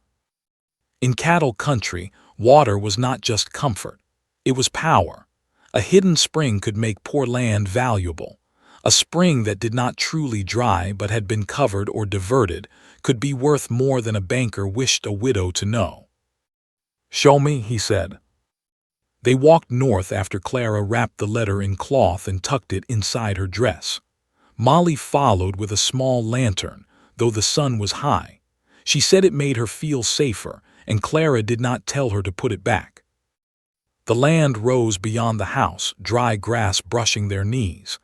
In cattle country, water was not just comfort. It was power. A hidden spring could make poor land valuable. A spring that did not truly dry but had been covered or diverted could be worth more than a banker wished a widow to know. Show me, he said. They walked north after Clara wrapped the letter in cloth and tucked it inside her dress. Molly followed with a small lantern, though the sun was high. She said it made her feel safer, and Clara did not tell her to put it back. The land rose beyond the house, dry grass brushing their knees.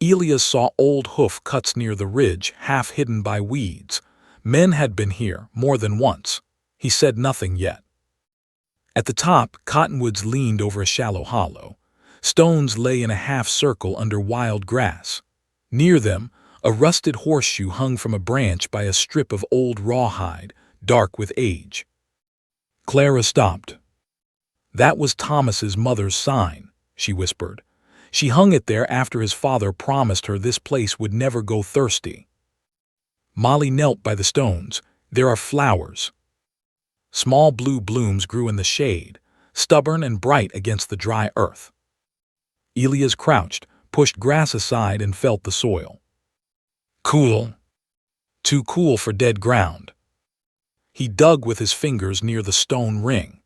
Elias saw old hoof cuts near the ridge, half hidden by weeds. Men had been here more than once. He said nothing yet. At the top, cottonwoods leaned over a shallow hollow. Stones lay in a half circle under wild grass. Near them, a rusted horseshoe hung from a branch by a strip of old rawhide, dark with age. Clara stopped. That was Thomas's mother's sign, she whispered. She hung it there after his father promised her this place would never go thirsty. Molly knelt by the stones. There are flowers. Small blue blooms grew in the shade, stubborn and bright against the dry earth. Elias crouched, pushed grass aside and felt the soil. Cool. Too cool for dead ground. He dug with his fingers near the stone ring.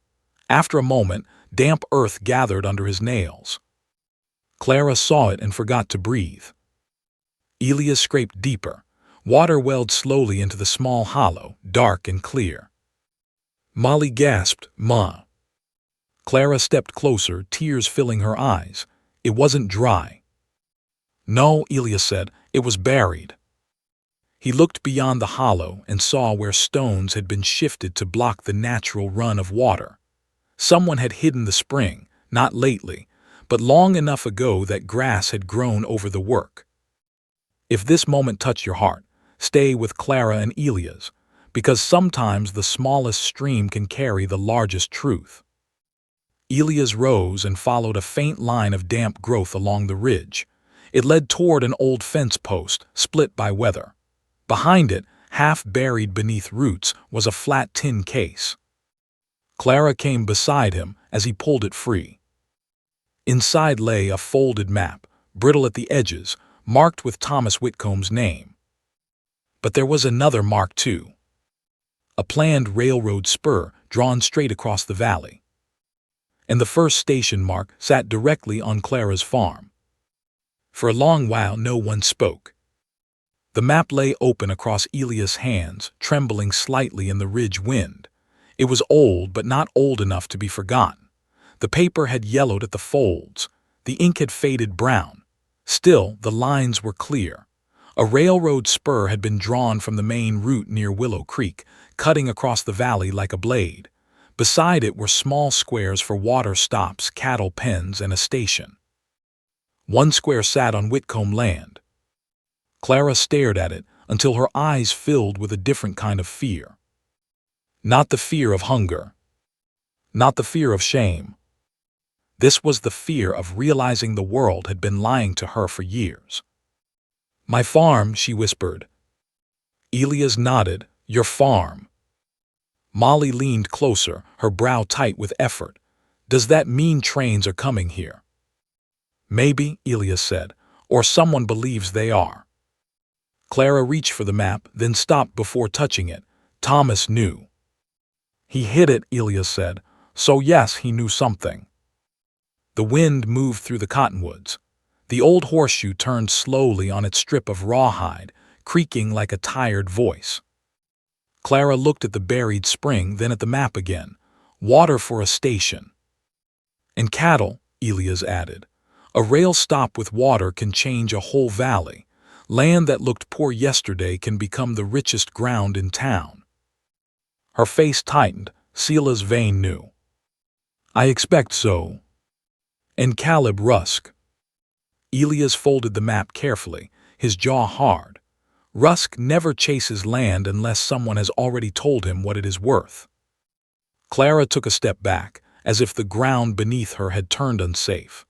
After a moment, damp earth gathered under his nails. Clara saw it and forgot to breathe. Elias scraped deeper. Water welled slowly into the small hollow, dark and clear. Molly gasped, "Ma." Clara stepped closer, tears filling her eyes. It wasn't dry. No, Elias said, it was buried. He looked beyond the hollow and saw where stones had been shifted to block the natural run of water. Someone had hidden the spring, not lately, but long enough ago that grass had grown over the work. If this moment touched your heart, stay with Clara and Elias, because sometimes the smallest stream can carry the largest truth. Elias rose and followed a faint line of damp growth along the ridge. It led toward an old fence post, split by weather. Behind it, half buried beneath roots, was a flat tin case. Clara came beside him as he pulled it free. Inside lay a folded map, brittle at the edges, marked with Thomas Whitcomb's name. But there was another mark too. A planned railroad spur drawn straight across the valley. And the first station mark sat directly on Clara's farm. For a long while no one spoke. The map lay open across Elias' hands, trembling slightly in the ridge wind. It was old, but not old enough to be forgotten. The paper had yellowed at the folds. The ink had faded brown. Still, the lines were clear. A railroad spur had been drawn from the main route near Willow Creek, cutting across the valley like a blade. Beside it were small squares for water stops, cattle pens, and a station. One square sat on Whitcomb land. Clara stared at it until her eyes filled with a different kind of fear. Not the fear of hunger. Not the fear of shame. This was the fear of realizing the world had been lying to her for years. "My farm," she whispered. Elias nodded. "Your farm." Molly leaned closer, her brow tight with effort. "Does that mean trains are coming here?" "Maybe," Elias said, "or someone believes they are." Clara reached for the map, then stopped before touching it. Thomas knew. "He hid it," Elias said. "So yes, he knew something." The wind moved through the cottonwoods. The old horseshoe turned slowly on its strip of rawhide, creaking like a tired voice. Clara looked at the buried spring, then at the map again. Water for a station. "And cattle," Elias added. "A rail stop with water can change a whole valley. Land that looked poor yesterday can become the richest ground in town." Her face tightened. Sela's vein knew. "I expect so." "And Caleb Rusk." Elias folded the map carefully, his jaw hard. "Rusk never chases land unless someone has already told him what it is worth." Clara took a step back, as if the ground beneath her had turned unsafe.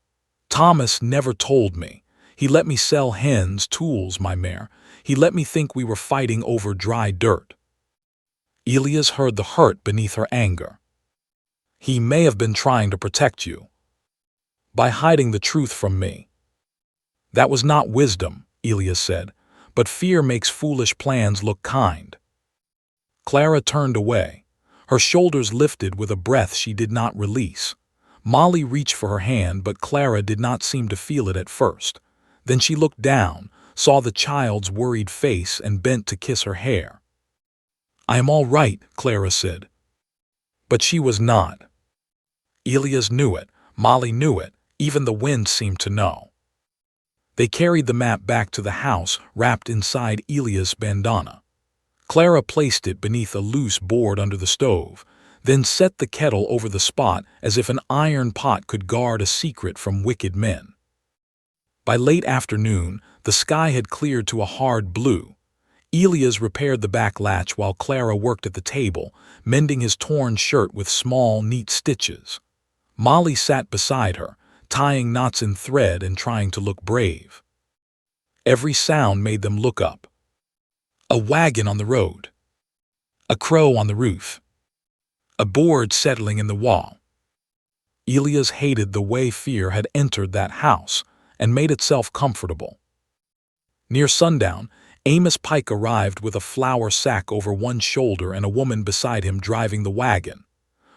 "Thomas never told me. He let me sell hens, tools, my mare. He let me think we were fighting over dry dirt." Elias heard the hurt beneath her anger. "He may have been trying to protect you. By hiding the truth from me." "That was not wisdom," Elias said, "but fear makes foolish plans look kind." Clara turned away. Her shoulders lifted with a breath she did not release. Molly reached for her hand, but Clara did not seem to feel it at first. Then she looked down, saw the child's worried face, and bent to kiss her hair. "I am all right," Clara said. But she was not. Elias knew it. Molly knew it. Even the wind seemed to know. They carried the map back to the house, wrapped inside Elias' bandana. Clara placed it beneath a loose board under the stove, then set the kettle over the spot as if an iron pot could guard a secret from wicked men. By late afternoon, the sky had cleared to a hard blue. Elias repaired the back latch while Clara worked at the table, mending his torn shirt with small, neat stitches. Molly sat beside her, tying knots in thread and trying to look brave. Every sound made them look up. A wagon on the road. A crow on the roof. A board settling in the wall. Elias hated the way fear had entered that house and made itself comfortable. Near sundown, Amos Pike arrived with a flour sack over one shoulder and a woman beside him driving the wagon.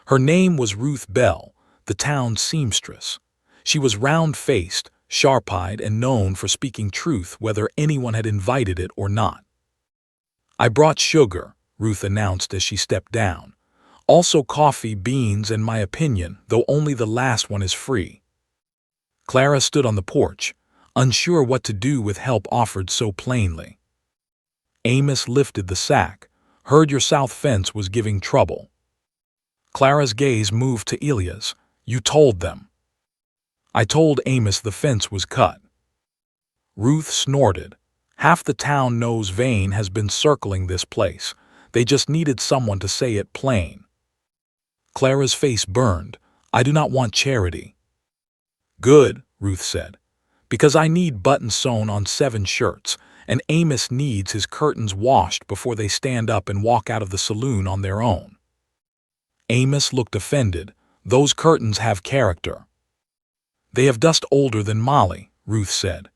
Her name was Ruth Bell, the town's seamstress. She was round-faced, sharp-eyed, and known for speaking truth whether anyone had invited it or not. "I brought sugar," Ruth announced as she stepped down. "Also coffee, beans, and my opinion, though only the last one is free." Clara stood on the porch, unsure what to do with help offered so plainly. Amos lifted the sack. "Heard your south fence was giving trouble." Clara's gaze moved to Elias. "You told them." "I told Amos the fence was cut." Ruth snorted. "Half the town knows Vane has been circling this place. They just needed someone to say it plain." Clara's face burned. I do not want charity." "Good," Ruth said, "because I need buttons sewn on 7 shirts, and Amos needs his curtains washed before they stand up and walk out of the saloon on their own." Amos looked offended. "Those curtains have character." "They have dust older than Molly," Ruth said.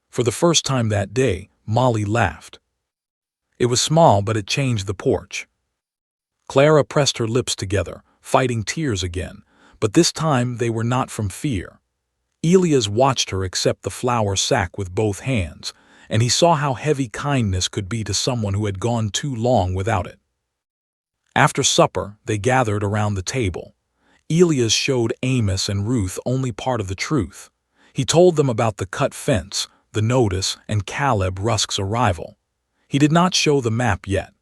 For the first time that day, Molly laughed. It was small, but it changed the porch. Clara pressed her lips together, fighting tears again, but this time they were not from fear. Elias watched her accept the flour sack with both hands, and he saw how heavy kindness could be to someone who had gone too long without it. After supper, they gathered around the table. Elias showed Amos and Ruth only part of the truth. He told them about the cut fence, the notice, and Caleb Rusk's arrival. He did not show the map yet,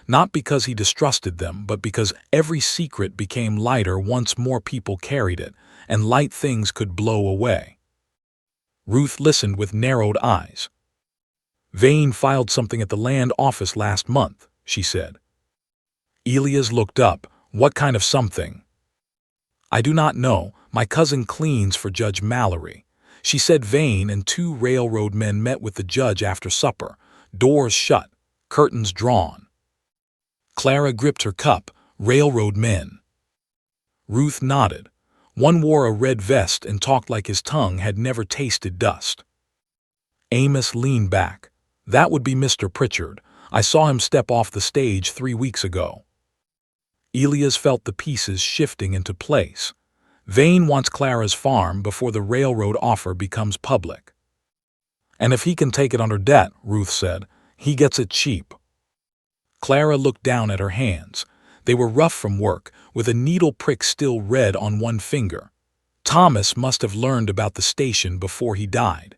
not because he distrusted them, but because every secret became lighter once more people carried it, and light things could blow away. Ruth listened with narrowed eyes. "Vane filed something at the land office last month," she said. Elias looked up. "What kind of something?" "I do not know. My cousin cleans for Judge Mallory. She said Vane and 2 railroad men met with the judge after supper, doors shut, curtains drawn." Clara gripped her cup. "Railroad men." Ruth nodded. "One wore a red vest and talked like his tongue had never tasted dust." Amos leaned back. "That would be Mr. Pritchard. I saw him step off the stage 3 weeks ago." Elias felt the pieces shifting into place. Vane wants Clara's farm before the railroad offer becomes public. "And if he can take it under debt," Ruth said, "he gets it cheap." Clara looked down at her hands. They were rough from work, with a needle prick still red on one finger. Thomas must have learned about the station before he died.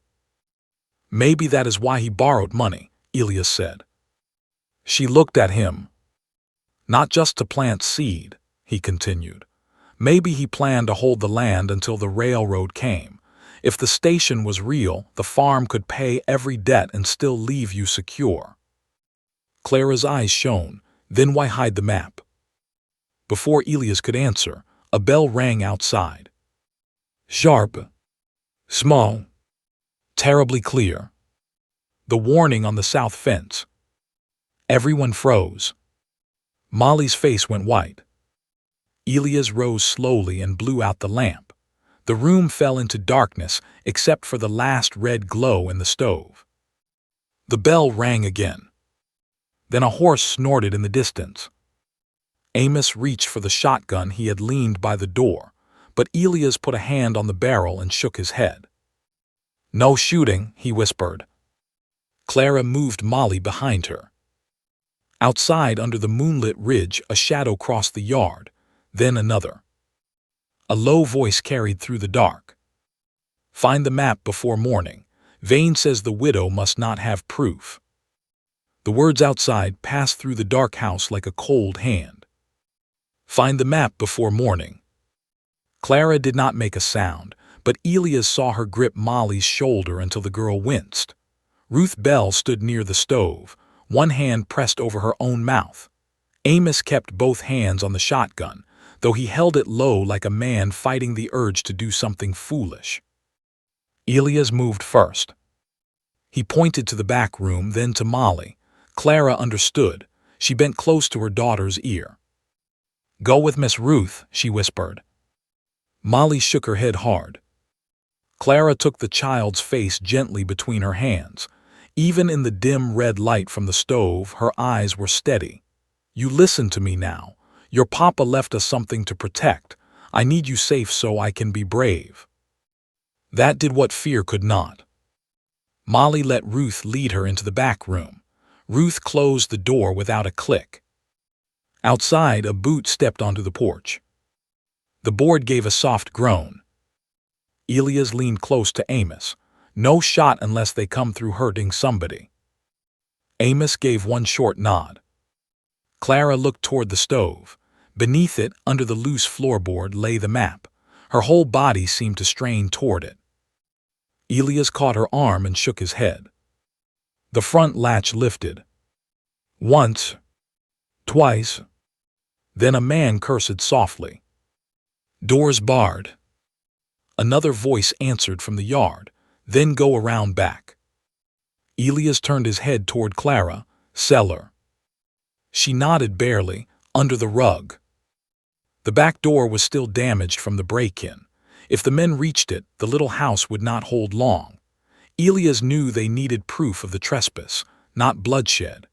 "Maybe that is why he borrowed money," Elias said. She looked at him. "Not just to plant seed," he continued. "Maybe he planned to hold the land until the railroad came. If the station was real, the farm could pay every debt and still leave you secure." Clara's eyes shone. "Then why hide the map?" Before Elias could answer, a bell rang outside. Sharp, small, terribly clear. The warning on the south fence. Everyone froze. Molly's face went white. Elias rose slowly and blew out the lamp. The room fell into darkness except for the last red glow in the stove. The bell rang again. Then a horse snorted in the distance. Amos reached for the shotgun he had leaned by the door, but Elias put a hand on the barrel and shook his head. "No shooting," he whispered. Clara moved Molly behind her. Outside, under the moonlit ridge, a shadow crossed the yard, then another. A low voice carried through the dark. "Find the map before morning. Vane says the widow must not have proof." The words outside passed through the dark house like a cold hand. "Find the map before morning." Clara did not make a sound, but Elias saw her grip Molly's shoulder until the girl winced. Ruth Bell stood near the stove, one hand pressed over her own mouth. Amos kept both hands on the shotgun, though he held it low like a man fighting the urge to do something foolish. Elias moved first. He pointed to the back room, then to Molly. Clara understood. She bent close to her daughter's ear. "Go with Miss Ruth," she whispered. Molly shook her head hard. Clara took the child's face gently between her hands. Even in the dim red light from the stove, her eyes were steady. "You listen to me now. Your papa left us something to protect. I need you safe so I can be brave." That did what fear could not. Molly let Ruth lead her into the back room. Ruth closed the door without a click. Outside, a boot stepped onto the porch. The board gave a soft groan. Elias leaned close to Amos. "No shot unless they come through hurting somebody." Amos gave one short nod. Clara looked toward the stove. Beneath it, under the loose floorboard, lay the map. Her whole body seemed to strain toward it. Elias caught her arm and shook his head. The front latch lifted. Once, twice. Then a man cursed softly. Doors barred. Another voice answered from the yard. Then go around back. Elias turned his head toward Clara. Cellar. She nodded barely, under the rug. The back door was still damaged from the break-in. If the men reached it, the little house would not hold long. Elias knew they needed proof of the trespass, not bloodshed.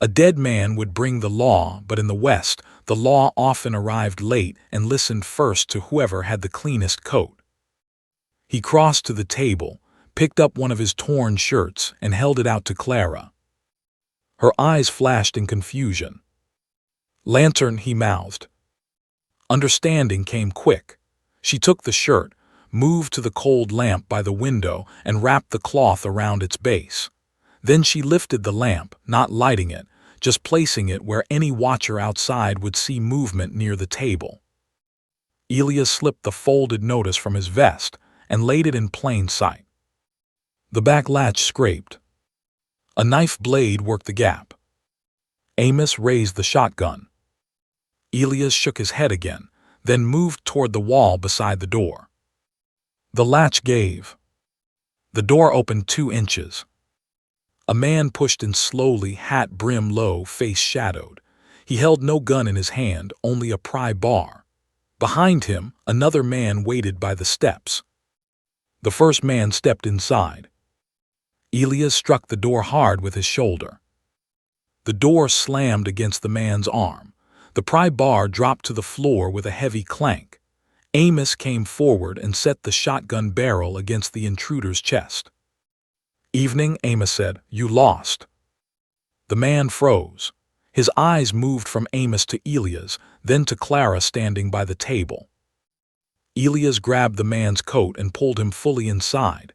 A dead man would bring the law, but in the West, the law often arrived late and listened first to whoever had the cleanest coat. He crossed to the table, picked up one of his torn shirts, and held it out to Clara. Her eyes flashed in confusion. Lantern, he mouthed. Understanding came quick. She took the shirt, moved to the cold lamp by the window, and wrapped the cloth around its base. Then she lifted the lamp, not lighting it, just placing it where any watcher outside would see movement near the table. Elias slipped the folded notice from his vest and laid it in plain sight. The back latch scraped. A knife blade worked the gap. Amos raised the shotgun. Elias shook his head again, then moved toward the wall beside the door. The latch gave. The door opened 2 inches. A man pushed in slowly, hat brim low, face shadowed. He held no gun in his hand, only a pry bar. Behind him, another man waited by the steps. The first man stepped inside. Elias struck the door hard with his shoulder. The door slammed against the man's arm. The pry bar dropped to the floor with a heavy clank. Amos came forward and set the shotgun barrel against the intruder's chest. Evening, Amos said. You lost. The man froze. His eyes moved from Amos to Elias, then to Clara standing by the table. Elias grabbed the man's coat and pulled him fully inside.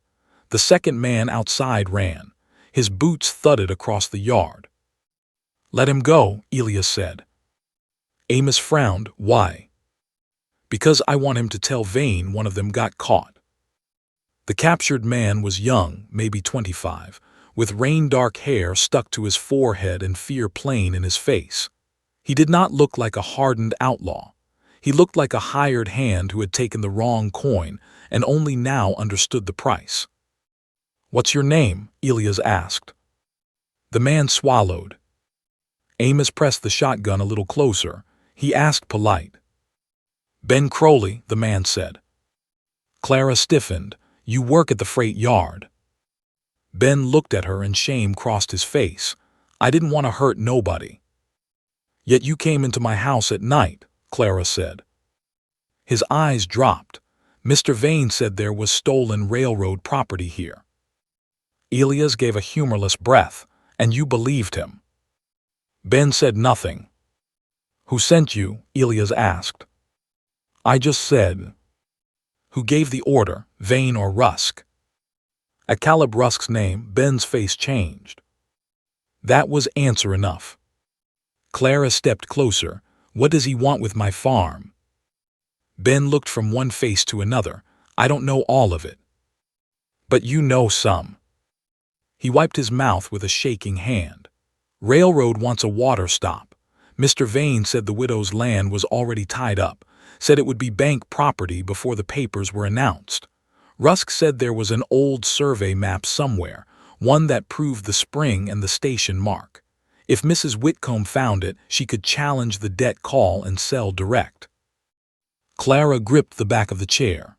The second man outside ran. His boots thudded across the yard. Let him go, Elias said. Amos frowned. Why? Because I want him to tell Vane one of them got caught. The captured man was young, maybe 25, with rain-dark hair stuck to his forehead and fear plain in his face. He did not look like a hardened outlaw. He looked like a hired hand who had taken the wrong coin and only now understood the price. What's your name? Elias asked. The man swallowed. Amos pressed the shotgun a little closer. He asked polite. Ben Crowley, the man said. Clara stiffened. You work at the freight yard. Ben looked at her and shame crossed his face. I didn't want to hurt nobody. Yet you came into my house at night, Clara said. His eyes dropped. Mr. Vane said there was stolen railroad property here. Elias gave a humorless breath, and you believed him. Ben said nothing. Who sent you? Elias asked. I just said. Who gave the order, Vane or Rusk? At Caleb Rusk's name, Ben's face changed. That was answer enough. Clara stepped closer. What does he want with my farm? Ben looked from one face to another. I don't know all of it. But you know some. He wiped his mouth with a shaking hand. Railroad wants a water stop. Mr. Vane said the widow's land was already tied up, said it would be bank property before the papers were announced. Rusk said there was an old survey map somewhere, one that proved the spring and the station mark. If Mrs. Whitcomb found it, she could challenge the debt call and sell direct. Clara gripped the back of the chair.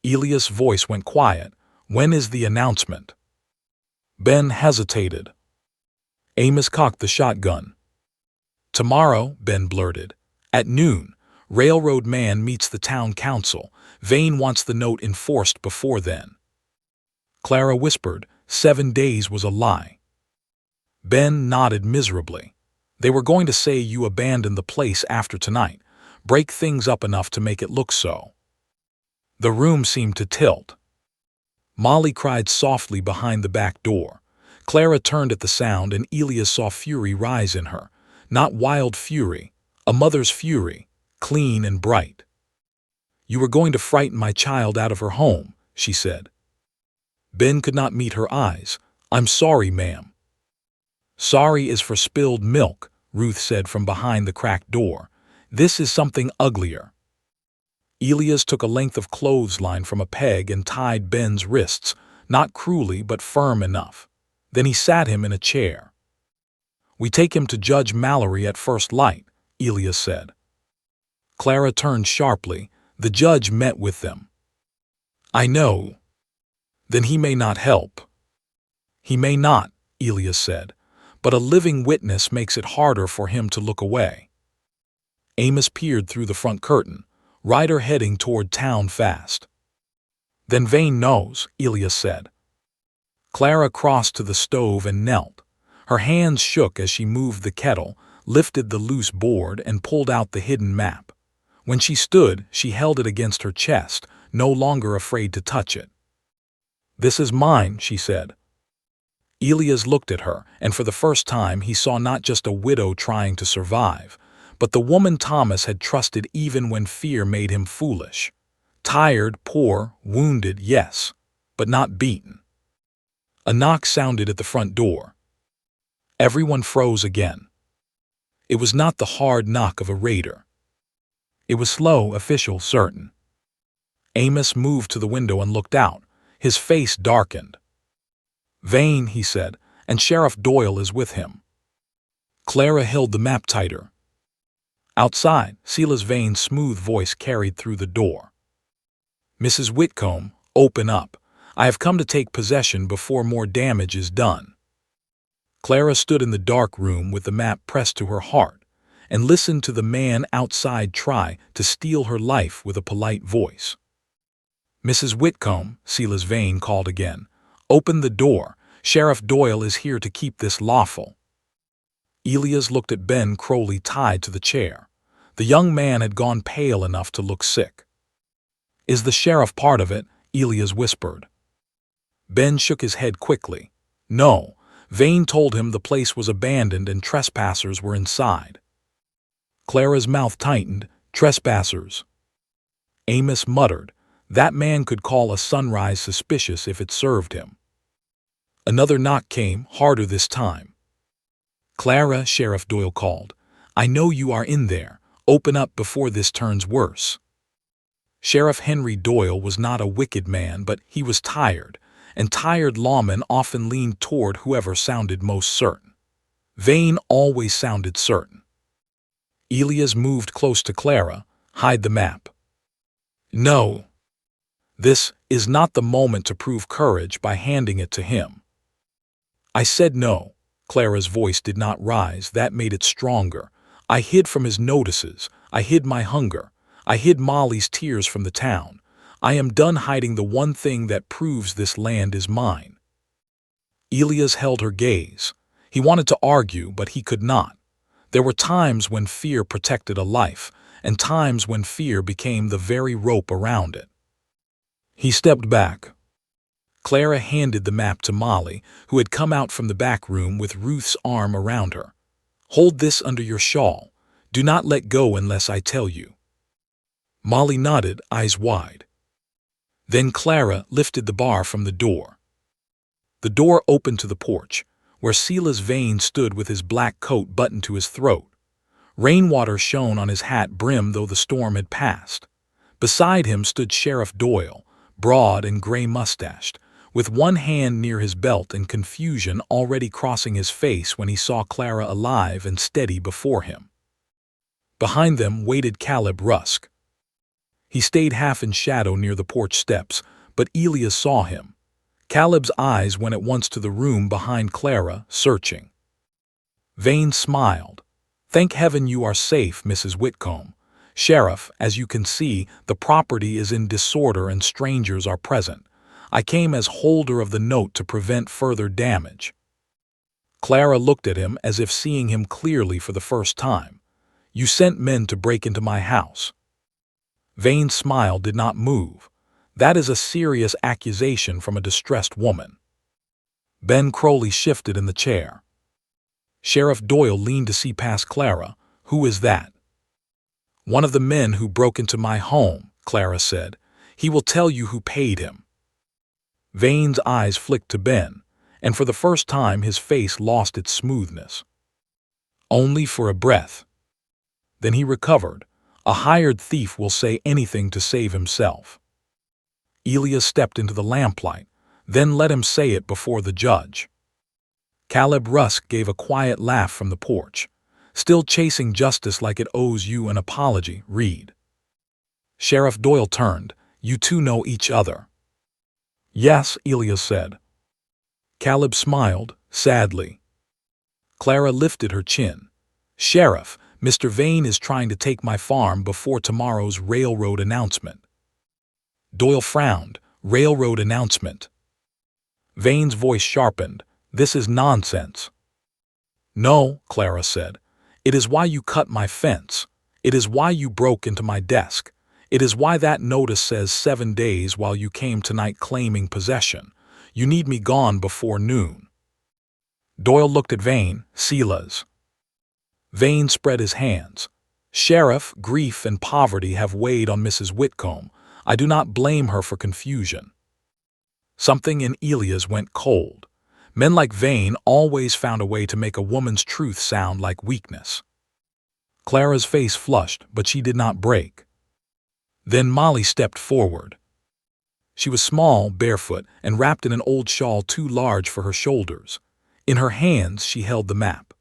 Elias' voice went quiet. When is the announcement? Ben hesitated. Amos cocked the shotgun. Tomorrow, Ben blurted. At noon, railroad man meets the town council. Vane wants the note enforced before then. Clara whispered, 7 days was a lie. Ben nodded miserably. They were going to say you abandoned the place after tonight, break things up enough to make it look so. The room seemed to tilt. Molly cried softly behind the back door. Clara turned at the sound and Elias saw fury rise in her. Not wild fury, a mother's fury, clean and bright. You were going to frighten my child out of her home, she said. Ben could not meet her eyes. I'm sorry, ma'am. Sorry is for spilled milk, Ruth said from behind the cracked door. This is something uglier. Elias took a length of clothesline from a peg and tied Ben's wrists, not cruelly but firm enough. Then he sat him in a chair. "We take him to Judge Mallory at first light," Elias said. Clara turned sharply. "The judge met with them." "I know." "Then he may not help." "He may not," Elias said, "but a living witness makes it harder for him to look away." Amos peered through the front curtain, Ryder heading toward town fast. "Then Vane knows," Elias said. Clara crossed to the stove and knelt. Her hands shook as she moved the kettle, lifted the loose board, and pulled out the hidden map. When she stood, she held it against her chest, no longer afraid to touch it. "This is mine," she said. Elias looked at her, and for the first time he saw not just a widow trying to survive, but the woman Thomas had trusted even when fear made him foolish. Tired, poor, wounded, yes, but not beaten. A knock sounded at the front door. Everyone froze again. It was not the hard knock of a raider. It was slow, official, certain. Amos moved to the window and looked out. His face darkened. "Vane," he said, "and Sheriff Doyle is with him." Clara held the map tighter. Outside, Silas Vane's smooth voice carried through the door. "Mrs. Whitcomb, open up. I have come to take possession before more damage is done." Clara stood in the dark room with the map pressed to her heart and listened to the man outside try to steal her life with a polite voice. "Mrs. Whitcomb," Silas Vane called again, "open the door. Sheriff Doyle is here to keep this lawful." Elias looked at Ben Crowley tied to the chair. The young man had gone pale enough to look sick. "Is the sheriff part of it?" Elias whispered. Ben shook his head quickly. "No." Vane told him the place was abandoned and trespassers were inside. Clara's mouth tightened. "Trespassers." Amos muttered. That man could call a sunrise suspicious if it served him. Another knock came, harder this time. "Clara," Sheriff Doyle called, "I know you are in there. Open up before this turns worse." Sheriff Henry Doyle was not a wicked man, but he was tired, and tired lawmen often leaned toward whoever sounded most certain. Vane always sounded certain. Elias moved close to Clara. "Hide the map." "No." This is not the moment to prove courage by handing it to him. "I said no." Clara's voice did not rise. That made it stronger. "I hid from his notices. I hid my hunger. I hid Molly's tears from the town. I am done hiding the one thing that proves this land is mine." Elias held her gaze. He wanted to argue, but he could not. There were times when fear protected a life, and times when fear became the very rope around it. He stepped back. Clara handed the map to Molly, who had come out from the back room with Ruth's arm around her. "Hold this under your shawl. Do not let go unless I tell you." Molly nodded, eyes wide. Then Clara lifted the bar from the door. The door opened to the porch, where Silas Vane stood with his black coat buttoned to his throat. Rainwater shone on his hat brim though the storm had passed. Beside him stood Sheriff Doyle, broad and gray-mustached, with one hand near his belt and confusion already crossing his face when he saw Clara alive and steady before him. Behind them waited Caleb Rusk. He stayed half in shadow near the porch steps, but Elias saw him. Caleb's eyes went at once to the room behind Clara, searching. Vane smiled. "Thank heaven you are safe, Mrs. Whitcomb. Sheriff, as you can see, the property is in disorder and strangers are present. I came as holder of the note to prevent further damage." Clara looked at him as if seeing him clearly for the first time. "You sent men to break into my house." Vane's smile did not move. That is a serious accusation from a distressed woman. Ben Crowley shifted in the chair. Sheriff Doyle leaned to see past Clara. "Who is that?" "One of the men who broke into my home," Clara said. "He will tell you who paid him." Vane's eyes flicked to Ben, and for the first time his face lost its smoothness. "Only for a breath." Then he recovered. A hired thief will say anything to save himself. Elias stepped into the lamplight, then let him say it before the judge. Caleb Rusk gave a quiet laugh from the porch. Still chasing justice like it owes you an apology, Reed. Sheriff Doyle turned. You two know each other. Yes, Elias said. Caleb smiled, sadly. Clara lifted her chin. Sheriff, Mr. Vane is trying to take my farm before tomorrow's railroad announcement. Doyle frowned. Railroad announcement. Vane's voice sharpened. This is nonsense. No, Clara said. It is why you cut my fence. It is why you broke into my desk. It is why that notice says 7 days while you came tonight claiming possession. You need me gone before noon. Doyle looked at Vane. Silas. Vane spread his hands. Sheriff, grief and poverty have weighed on Mrs. Whitcomb. I do not blame her for confusion. Something in Elias went cold. Men like Vane always found a way to make a woman's truth sound like weakness. Clara's face flushed, but she did not break. Then Molly stepped forward. She was small, barefoot, and wrapped in an old shawl too large for her shoulders. In her hands she held the map.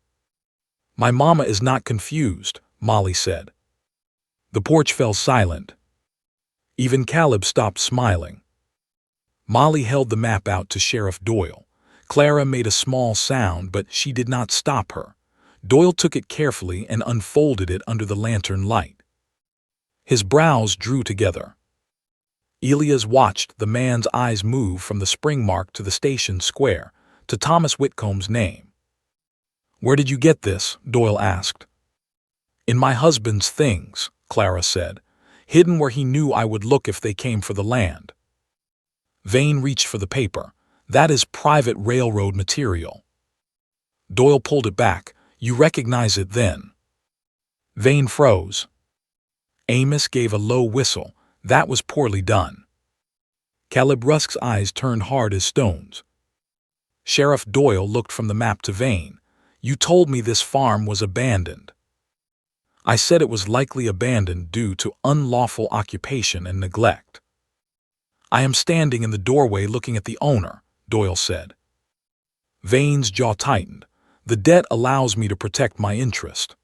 My mama is not confused, Molly said. The porch fell silent. Even Caleb stopped smiling. Molly held the map out to Sheriff Doyle. Clara made a small sound, but she did not stop her. Doyle took it carefully and unfolded it under the lantern light. His brows drew together. Elias watched the man's eyes move from the spring mark to the station square, to Thomas Whitcomb's name. Where did you get this? Doyle asked. In my husband's things, Clara said, hidden where he knew I would look if they came for the land. Vane reached for the paper. That is private railroad material. Doyle pulled it back. You recognize it then. Vane froze. Amos gave a low whistle. That was poorly done. Caleb Rusk's eyes turned hard as stones. Sheriff Doyle looked from the map to Vane. You told me this farm was abandoned. I said it was likely abandoned due to unlawful occupation and neglect. I am standing in the doorway looking at the owner, Doyle said. Vane's jaw tightened. The debt allows me to protect my interest.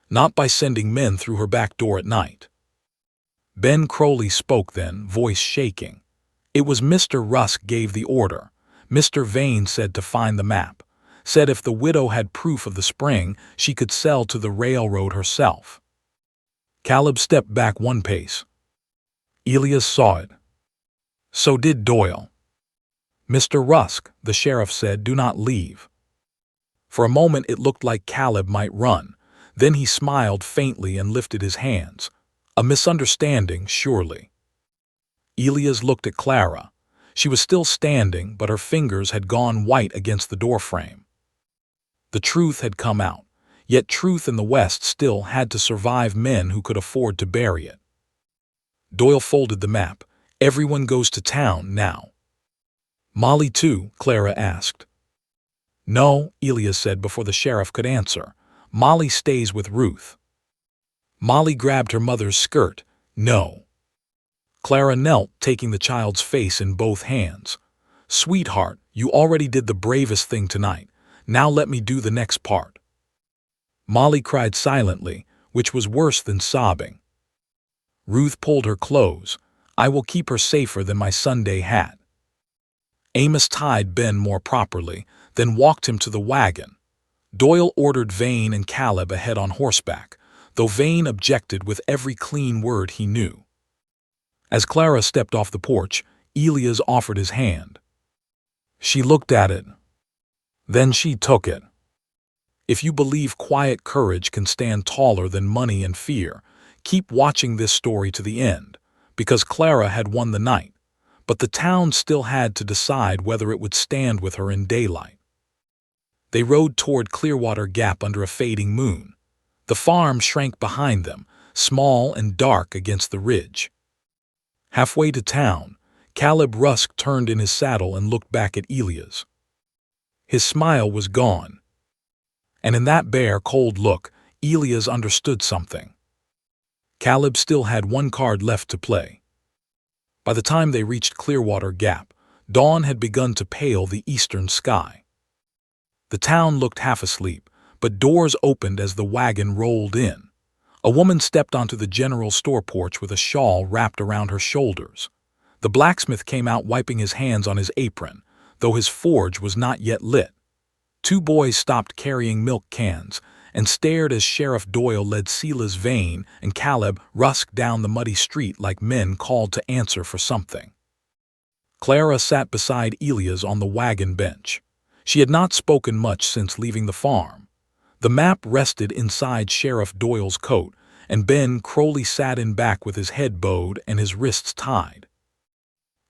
Not by sending men through her back door at night. Ben Crowley spoke then, voice shaking. It was Mr. Rusk gave the order. Mr. Vane said to find the map. Said if the widow had proof of the spring, she could sell to the railroad herself. Caleb stepped back 1 pace. Elias saw it. So did Doyle. Mr. Rusk, the sheriff said, do not leave. For a moment it looked like Caleb might run. Then he smiled faintly and lifted his hands. A misunderstanding, surely. Elias looked at Clara. She was still standing, but her fingers had gone white against the doorframe. The truth had come out, yet truth in the West still had to survive men who could afford to bury it. Doyle folded the map. Everyone goes to town now. Molly too, Clara asked. No, Elias said before the sheriff could answer. Molly stays with Ruth. Molly grabbed her mother's skirt. No. Clara knelt, taking the child's face in both hands. Sweetheart, you already did the bravest thing tonight. Now let me do the next part. Molly cried silently, which was worse than sobbing. Ruth pulled her clothes. I will keep her safer than my Sunday hat. Amos tied Ben more properly, then walked him to the wagon. Doyle ordered Vane and Caleb ahead on horseback, though Vane objected with every clean word he knew. As Clara stepped off the porch, Elias offered his hand. She looked at it. Then she took it. If you believe quiet courage can stand taller than money and fear, keep watching this story to the end, because Clara had won the night, but the town still had to decide whether it would stand with her in daylight. They rode toward Clearwater Gap under a fading moon. The farm shrank behind them, small and dark against the ridge. Halfway to town, Caleb Rusk turned in his saddle and looked back at Elias. His smile was gone. And in that bare, cold look, Elias understood something. Caleb still had one card left to play. By the time they reached Clearwater Gap, dawn had begun to pale the eastern sky. The town looked half asleep, but doors opened as the wagon rolled in. A woman stepped onto the general store porch with a shawl wrapped around her shoulders. The blacksmith came out wiping his hands on his apron, though his forge was not yet lit. Two boys stopped carrying milk cans and stared as Sheriff Doyle led Silas Vane and Caleb Rusk down the muddy street like men called to answer for something. Clara sat beside Elias on the wagon bench. She had not spoken much since leaving the farm. The map rested inside Sheriff Doyle's coat, and Ben Crowley sat in back with his head bowed and his wrists tied.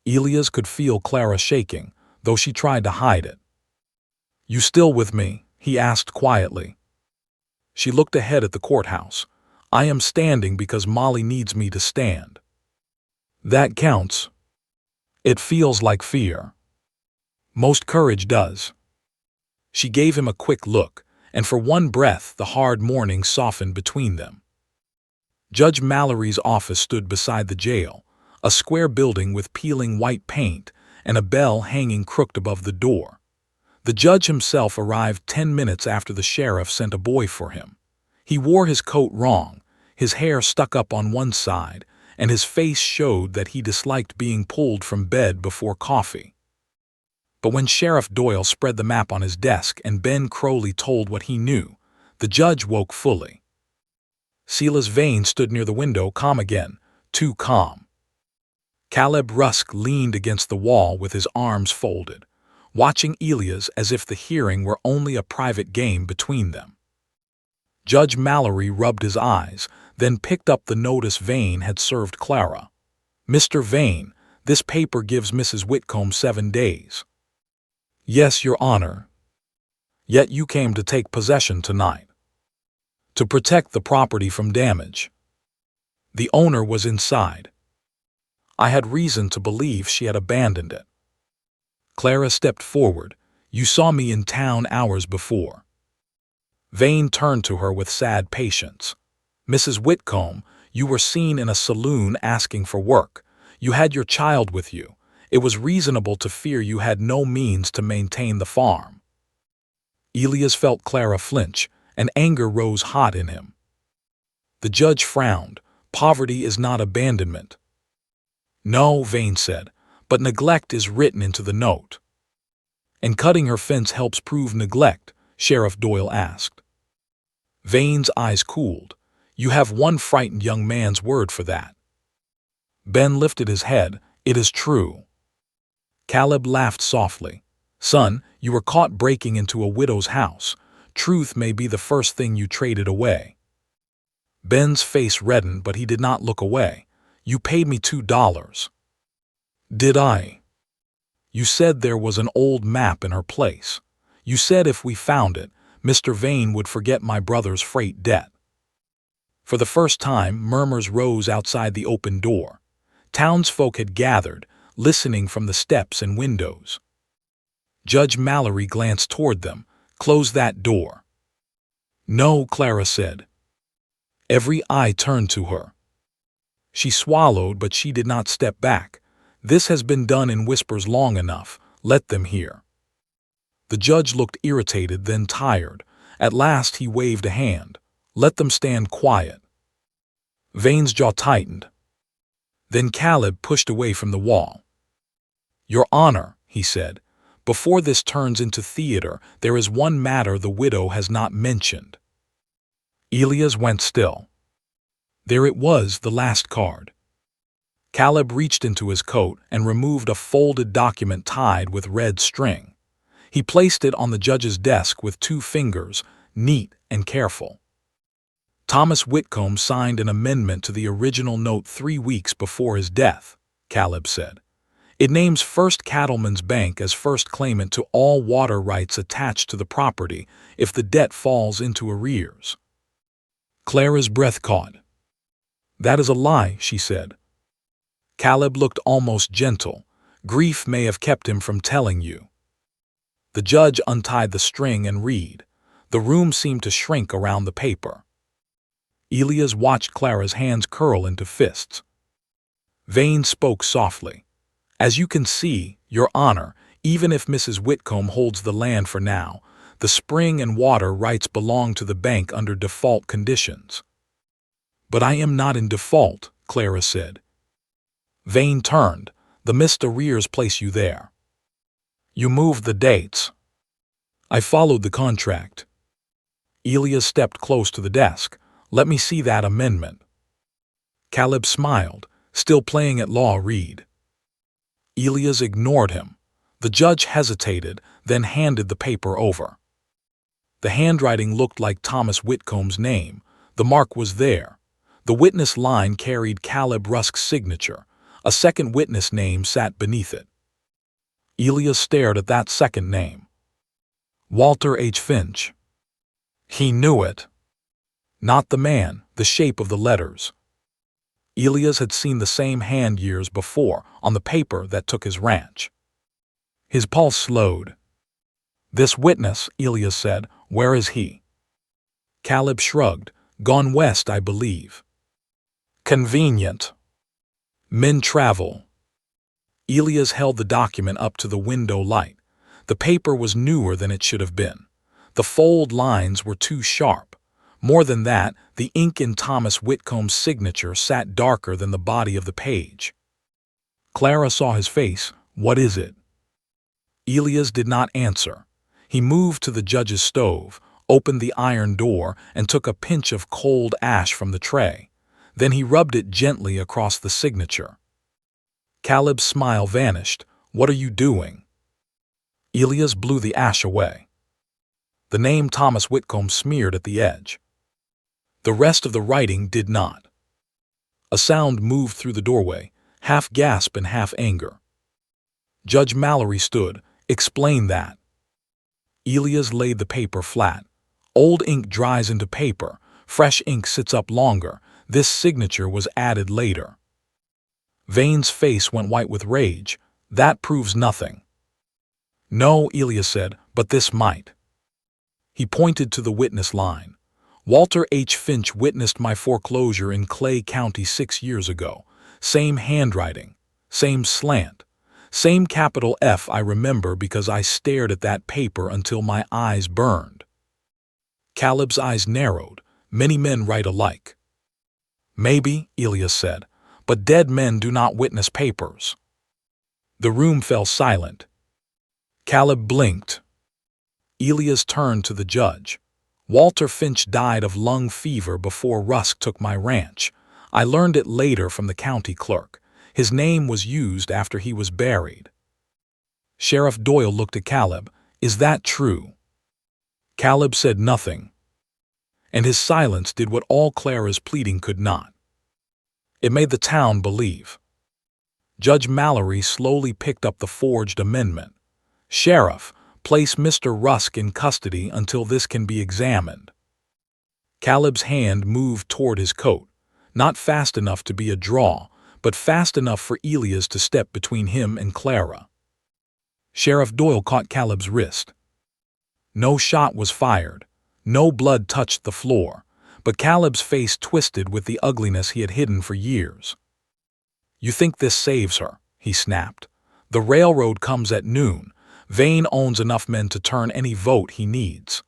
Elias could feel Clara shaking, though she tried to hide it. "You still with me?" he asked quietly. She looked ahead at the courthouse. "I am standing because Molly needs me to stand." "That counts." "It feels like fear." "Most courage does." She gave him a quick look, and for one breath the hard morning softened between them. Judge Mallory's office stood beside the jail, a square building with peeling white paint and a bell hanging crooked above the door. The judge himself arrived 10 minutes after the sheriff sent a boy for him. He wore his coat wrong, his hair stuck up on one side, and his face showed that he disliked being pulled from bed before coffee. But when Sheriff Doyle spread the map on his desk and Ben Crowley told what he knew, the judge woke fully. Silas Vane stood near the window, calm again, too calm. Caleb Rusk leaned against the wall with his arms folded, watching Elias as if the hearing were only a private game between them. Judge Mallory rubbed his eyes, then picked up the notice Vane had served Clara. "Mr. Vane, this paper gives Mrs. Whitcomb 7 days." "Yes, Your Honor." "Yet you came to take possession tonight. To protect the property from damage." "The owner was inside. I had reason to believe she had abandoned it." Clara stepped forward. "You saw me in town hours before." Vane turned to her with sad patience. "Mrs. Whitcomb, you were seen in a saloon asking for work. You had your child with you. It was reasonable to fear you had no means to maintain the farm." Elias felt Clara flinch, and anger rose hot in him. The judge frowned. "Poverty is not abandonment." "No," Vane said, "but neglect is written into the note." "And cutting her fence helps prove neglect?" Sheriff Doyle asked. Vane's eyes cooled. "You have one frightened young man's word for that." Ben lifted his head. "It is true." Caleb laughed softly. "Son, you were caught breaking into a widow's house. Truth may be the first thing you traded away." Ben's face reddened, but he did not look away. "You paid me $2. "Did I?" "You said there was an old map in her place. You said if we found it, Mr. Vane would forget my brother's freight debt." For the first time, murmurs rose outside the open door. Townsfolk had gathered, listening from the steps and windows. Judge Mallory glanced toward them. "Close that door." "No," Clara said. Every eye turned to her. She swallowed, but she did not step back. "This has been done in whispers long enough. Let them hear." The judge looked irritated, then tired. At last he waved a hand. "Let them stand quiet." Vane's jaw tightened. Then Caleb pushed away from the wall. "Your Honor," he said, "before this turns into theater, there is one matter the widow has not mentioned." Elias went still. There it was, the last card. Caleb reached into his coat and removed a folded document tied with red string. He placed it on the judge's desk with 2 fingers, neat and careful. "Thomas Whitcomb signed an amendment to the original note 3 weeks before his death," Caleb said. "It names First Cattleman's Bank as first claimant to all water rights attached to the property if the debt falls into arrears." Clara's breath caught. "That is a lie," she said. Caleb looked almost gentle. "Grief may have kept him from telling you." The judge untied the string and read. The room seemed to shrink around the paper. Elias watched Clara's hands curl into fists. Vane spoke softly. As you can see, Your Honor, even if Mrs. Whitcomb holds the land for now, the spring and water rights belong to the bank under default conditions. But I am not in default, Clara said. Vane turned. The missed arrears place you there. You moved the dates. I followed the contract. Elias stepped close to the desk. Let me see that amendment. Caleb smiled, still playing at law. Read. Elias ignored him. The judge hesitated, then handed the paper over. The handwriting looked like Thomas Whitcomb's name. The mark was there. The witness line carried Caleb Rusk's signature. A second witness name sat beneath it. Elias stared at that second name. Walter H. Finch. He knew it. Not the man, the shape of the letters. Elias had seen the same hand years before on the paper that took his ranch. His pulse slowed. This witness, Elias said, where is he? Caleb shrugged. Gone west, I believe. Convenient. Men travel. Elias held the document up to the window light. The paper was newer than it should have been. The fold lines were too sharp. More than that, the ink in Thomas Whitcomb's signature sat darker than the body of the page. Clara saw his face. What is it? Elias did not answer. He moved to the judge's stove, opened the iron door, and took a pinch of cold ash from the tray. Then he rubbed it gently across the signature. Caleb's smile vanished. What are you doing? Elias blew the ash away. The name Thomas Whitcomb smeared at the edge. The rest of the writing did not. A sound moved through the doorway, half gasp and half anger. Judge Mallory stood. Explain that. Elias laid the paper flat. Old ink dries into paper. Fresh ink sits up longer. This signature was added later. Vane's face went white with rage. That proves nothing. No, Elias said, but this might. He pointed to the witness line. Walter H. Finch witnessed my foreclosure in Clay County 6 years ago. Same handwriting. Same slant. Same capital F. I remember because I stared at that paper until my eyes burned. Caleb's eyes narrowed. Many men write alike. Maybe, Elias said, but dead men do not witness papers. The room fell silent. Caleb blinked. Elias turned to the judge. Walter Finch died of lung fever before Rusk took my ranch. I learned it later from the county clerk. His name was used after he was buried. Sheriff Doyle looked at Caleb. Is that true? Caleb said nothing. And his silence did what all Clara's pleading could not. It made the town believe. Judge Mallory slowly picked up the forged amendment. Sheriff, place Mr. Rusk in custody until this can be examined. Caleb's hand moved toward his coat, not fast enough to be a draw, but fast enough for Elias to step between him and Clara. Sheriff Doyle caught Caleb's wrist. No shot was fired. No blood touched the floor, but Caleb's face twisted with the ugliness he had hidden for years. You think this saves her, he snapped. The railroad comes at noon. Vane owns enough men to turn any vote he needs.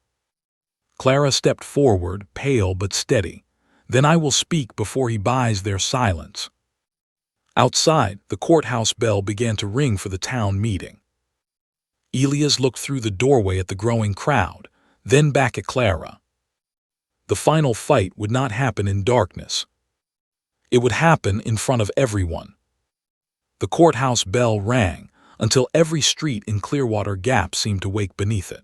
Clara stepped forward, pale but steady. Then I will speak before he buys their silence. Outside, the courthouse bell began to ring for the town meeting. Elias looked through the doorway at the growing crowd, then back at Clara. The final fight would not happen in darkness. It would happen in front of everyone. The courthouse bell rang until every street in Clearwater Gap seemed to wake beneath it.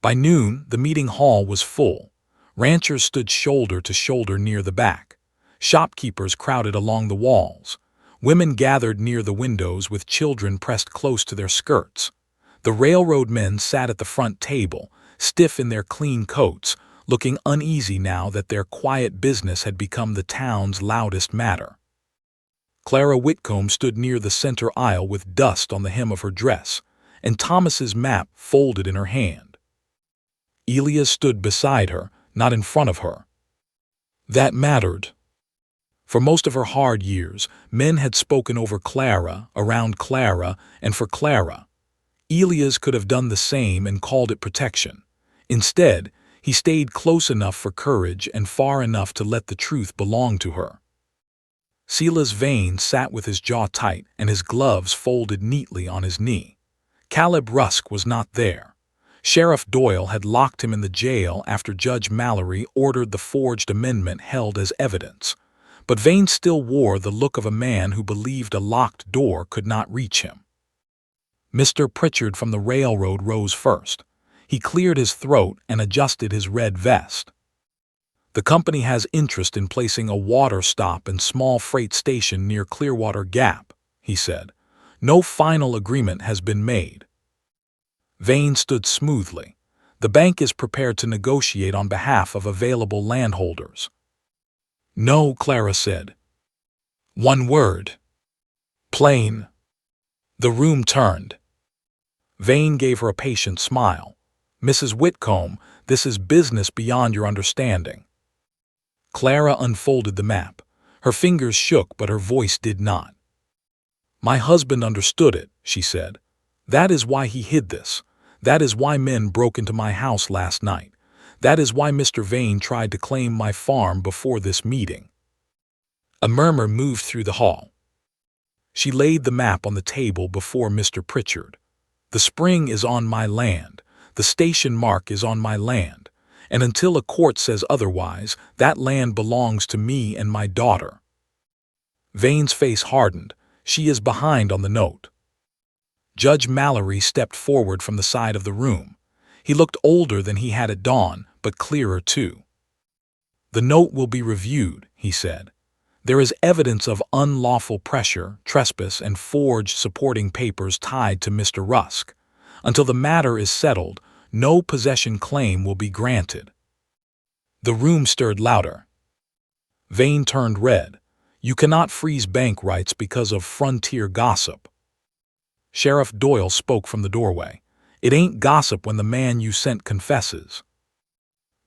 By noon, the meeting hall was full. Ranchers stood shoulder to shoulder near the back. Shopkeepers crowded along the walls. Women gathered near the windows with children pressed close to their skirts. The railroad men sat at the front table, stiff in their clean coats, looking uneasy now that their quiet business had become the town's loudest matter. Clara Whitcomb stood near the center aisle with dust on the hem of her dress, and Thomas's map folded in her hand. Elias stood beside her, not in front of her. That mattered. For most of her hard years, men had spoken over Clara, around Clara, and for Clara. Elias could have done the same and called it protection. Instead, he stayed close enough for courage and far enough to let the truth belong to her. Silas Vane sat with his jaw tight and his gloves folded neatly on his knee. Caleb Rusk was not there. Sheriff Doyle had locked him in the jail after Judge Mallory ordered the forged amendment held as evidence. But Vane still wore the look of a man who believed a locked door could not reach him. Mr. Pritchard from the railroad rose first. He cleared his throat and adjusted his red vest. The company has interest in placing a water stop and small freight station near Clearwater Gap, he said. No final agreement has been made. Vane stood smoothly. The bank is prepared to negotiate on behalf of available landholders. No, Clara said. One word. Plain. The room turned. Vane gave her a patient smile. Mrs. Whitcomb, this is business beyond your understanding. Clara unfolded the map. Her fingers shook, but her voice did not. My husband understood it, she said. That is why he hid this. That is why men broke into my house last night. That is why Mr. Vane tried to claim my farm before this meeting. A murmur moved through the hall. She laid the map on the table before Mr. Pritchard. The spring is on my land. The station mark is on my land. And until a court says otherwise, that land belongs to me and my daughter. Vane's face hardened. She is behind on the note. Judge Mallory stepped forward from the side of the room. He looked older than he had at dawn, but clearer too. The note will be reviewed, he said. There is evidence of unlawful pressure, trespass, and forged supporting papers tied to Mr. Rusk. Until the matter is settled, no possession claim will be granted. The room stirred louder. Vane turned red. You cannot freeze bank rights because of frontier gossip. Sheriff Doyle spoke from the doorway. It ain't gossip when the man you sent confesses.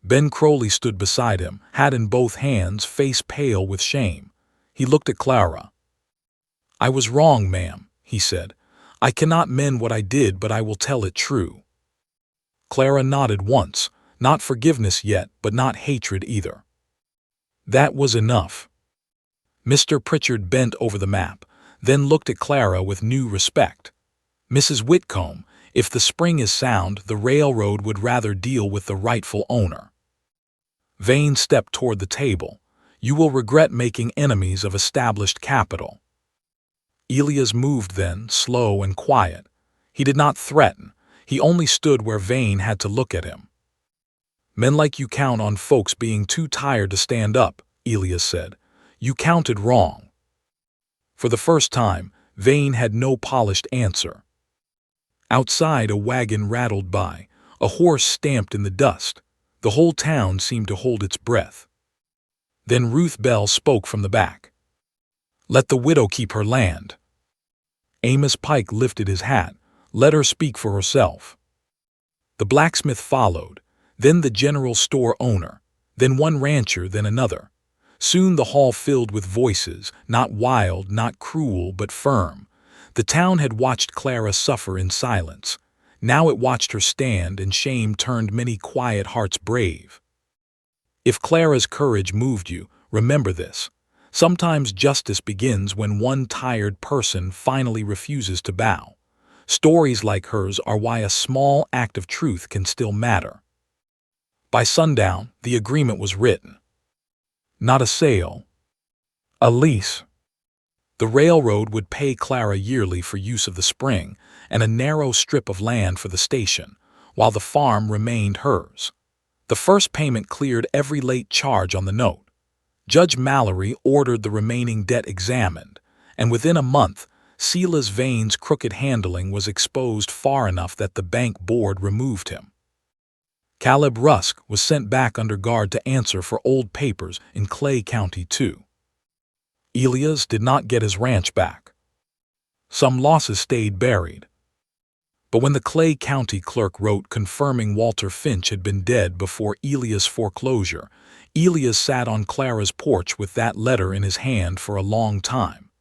Ben Crowley stood beside him, hat in both hands, face pale with shame. He looked at Clara. I was wrong, ma'am, he said. I cannot mend what I did, but I will tell it true. Clara nodded once, not forgiveness yet, but not hatred either. That was enough. Mr. Pritchard bent over the map, then looked at Clara with new respect. Mrs. Whitcomb, if the spring is sound, the railroad would rather deal with the rightful owner. Vane stepped toward the table. You will regret making enemies of established capital. Elias moved then, slow and quiet. He did not threaten. He only stood where Vane had to look at him. Men like you count on folks being too tired to stand up, Elias said. You counted wrong. For the first time, Vane had no polished answer. Outside, a wagon rattled by. A horse stamped in the dust. The whole town seemed to hold its breath. Then Ruth Bell spoke from the back. Let the widow keep her land. Amos Pike lifted his hat. Let her speak for herself. The blacksmith followed, then the general store owner, then one rancher, then another. Soon the hall filled with voices, not wild, not cruel, but firm. The town had watched Clara suffer in silence. Now it watched her stand, and shame turned many quiet hearts brave. If Clara's courage moved you, remember this. Sometimes justice begins when one tired person finally refuses to bow. Stories like hers are why a small act of truth can still matter. By sundown, the agreement was written. Not a sale. A lease. The railroad would pay Clara yearly for use of the spring and a narrow strip of land for the station, while the farm remained hers. The first payment cleared every late charge on the note. Judge Mallory ordered the remaining debt examined, and within a month, Silas Vane's crooked handling was exposed far enough that the bank board removed him. Caleb Rusk was sent back under guard to answer for old papers in Clay County, too. Elias did not get his ranch back. Some losses stayed buried. But when the Clay County clerk wrote confirming Walter Finch had been dead before Elias' foreclosure, Elias sat on Clara's porch with that letter in his hand for a long time.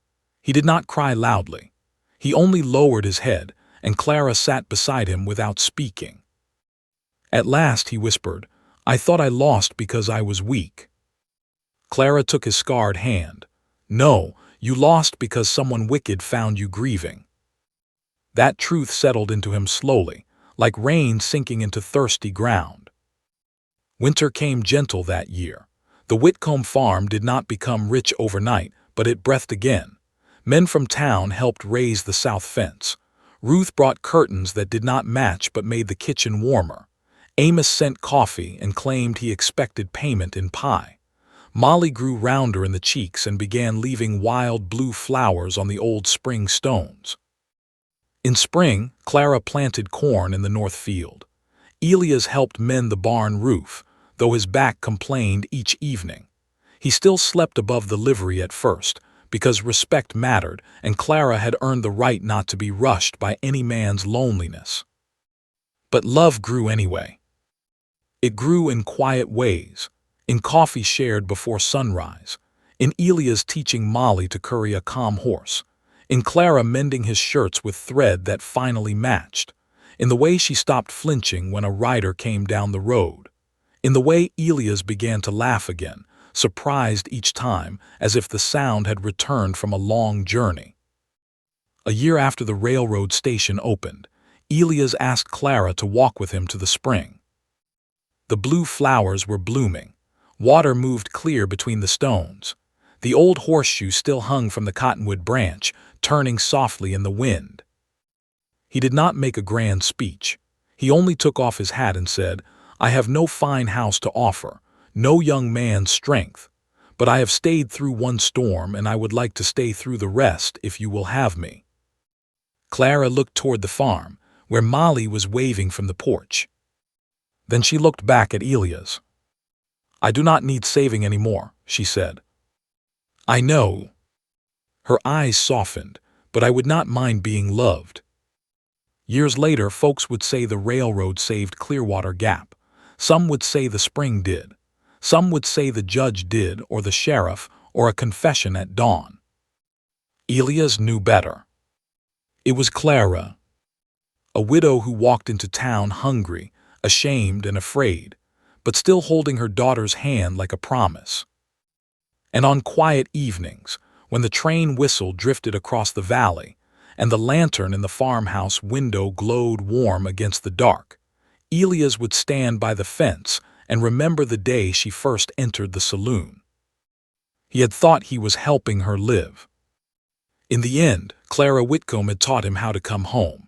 He did not cry loudly. He only lowered his head, and Clara sat beside him without speaking. At last he whispered, "I thought I lost because I was weak." Clara took his scarred hand. "No, you lost because someone wicked found you grieving." That truth settled into him slowly, like rain sinking into thirsty ground. Winter came gentle that year. The Whitcomb farm did not become rich overnight, but it breathed again. Men from town helped raise the south fence. Ruth brought curtains that did not match but made the kitchen warmer. Amos sent coffee and claimed he expected payment in pie. Molly grew rounder in the cheeks and began leaving wild blue flowers on the old spring stones. In spring, Clara planted corn in the north field. Elias helped mend the barn roof, though his back complained each evening. He still slept above the livery at first, because respect mattered and Clara had earned the right not to be rushed by any man's loneliness. But love grew anyway. It grew in quiet ways, in coffee shared before sunrise, in Elias teaching Molly to curry a calm horse, in Clara mending his shirts with thread that finally matched, in the way she stopped flinching when a rider came down the road, in the way Elias began to laugh again, surprised each time as if the sound had returned from a long journey. A year after the railroad station opened, Elias asked Clara to walk with him to the spring. The blue flowers were blooming. Water moved clear between the stones. The old horseshoe still hung from the cottonwood branch, turning softly in the wind. He did not make a grand speech. He only took off his hat and said, "I have no fine house to offer, no young man's strength, but I have stayed through one storm and I would like to stay through the rest if you will have me." Clara looked toward the farm, where Molly was waving from the porch. Then she looked back at Elias. "I do not need saving any more," she said. "I know." Her eyes softened, "but I would not mind being loved." Years later, folks would say the railroad saved Clearwater Gap. Some would say the spring did. Some would say the judge did, or the sheriff, or a confession at dawn. Elias knew better. It was Clara, a widow who walked into town hungry, ashamed and afraid, but still holding her daughter's hand like a promise. And on quiet evenings, when the train whistle drifted across the valley, and the lantern in the farmhouse window glowed warm against the dark, Elias would stand by the fence and remember the day she first entered the saloon. He had thought he was helping her live. In the end, Clara Whitcomb had taught him how to come home.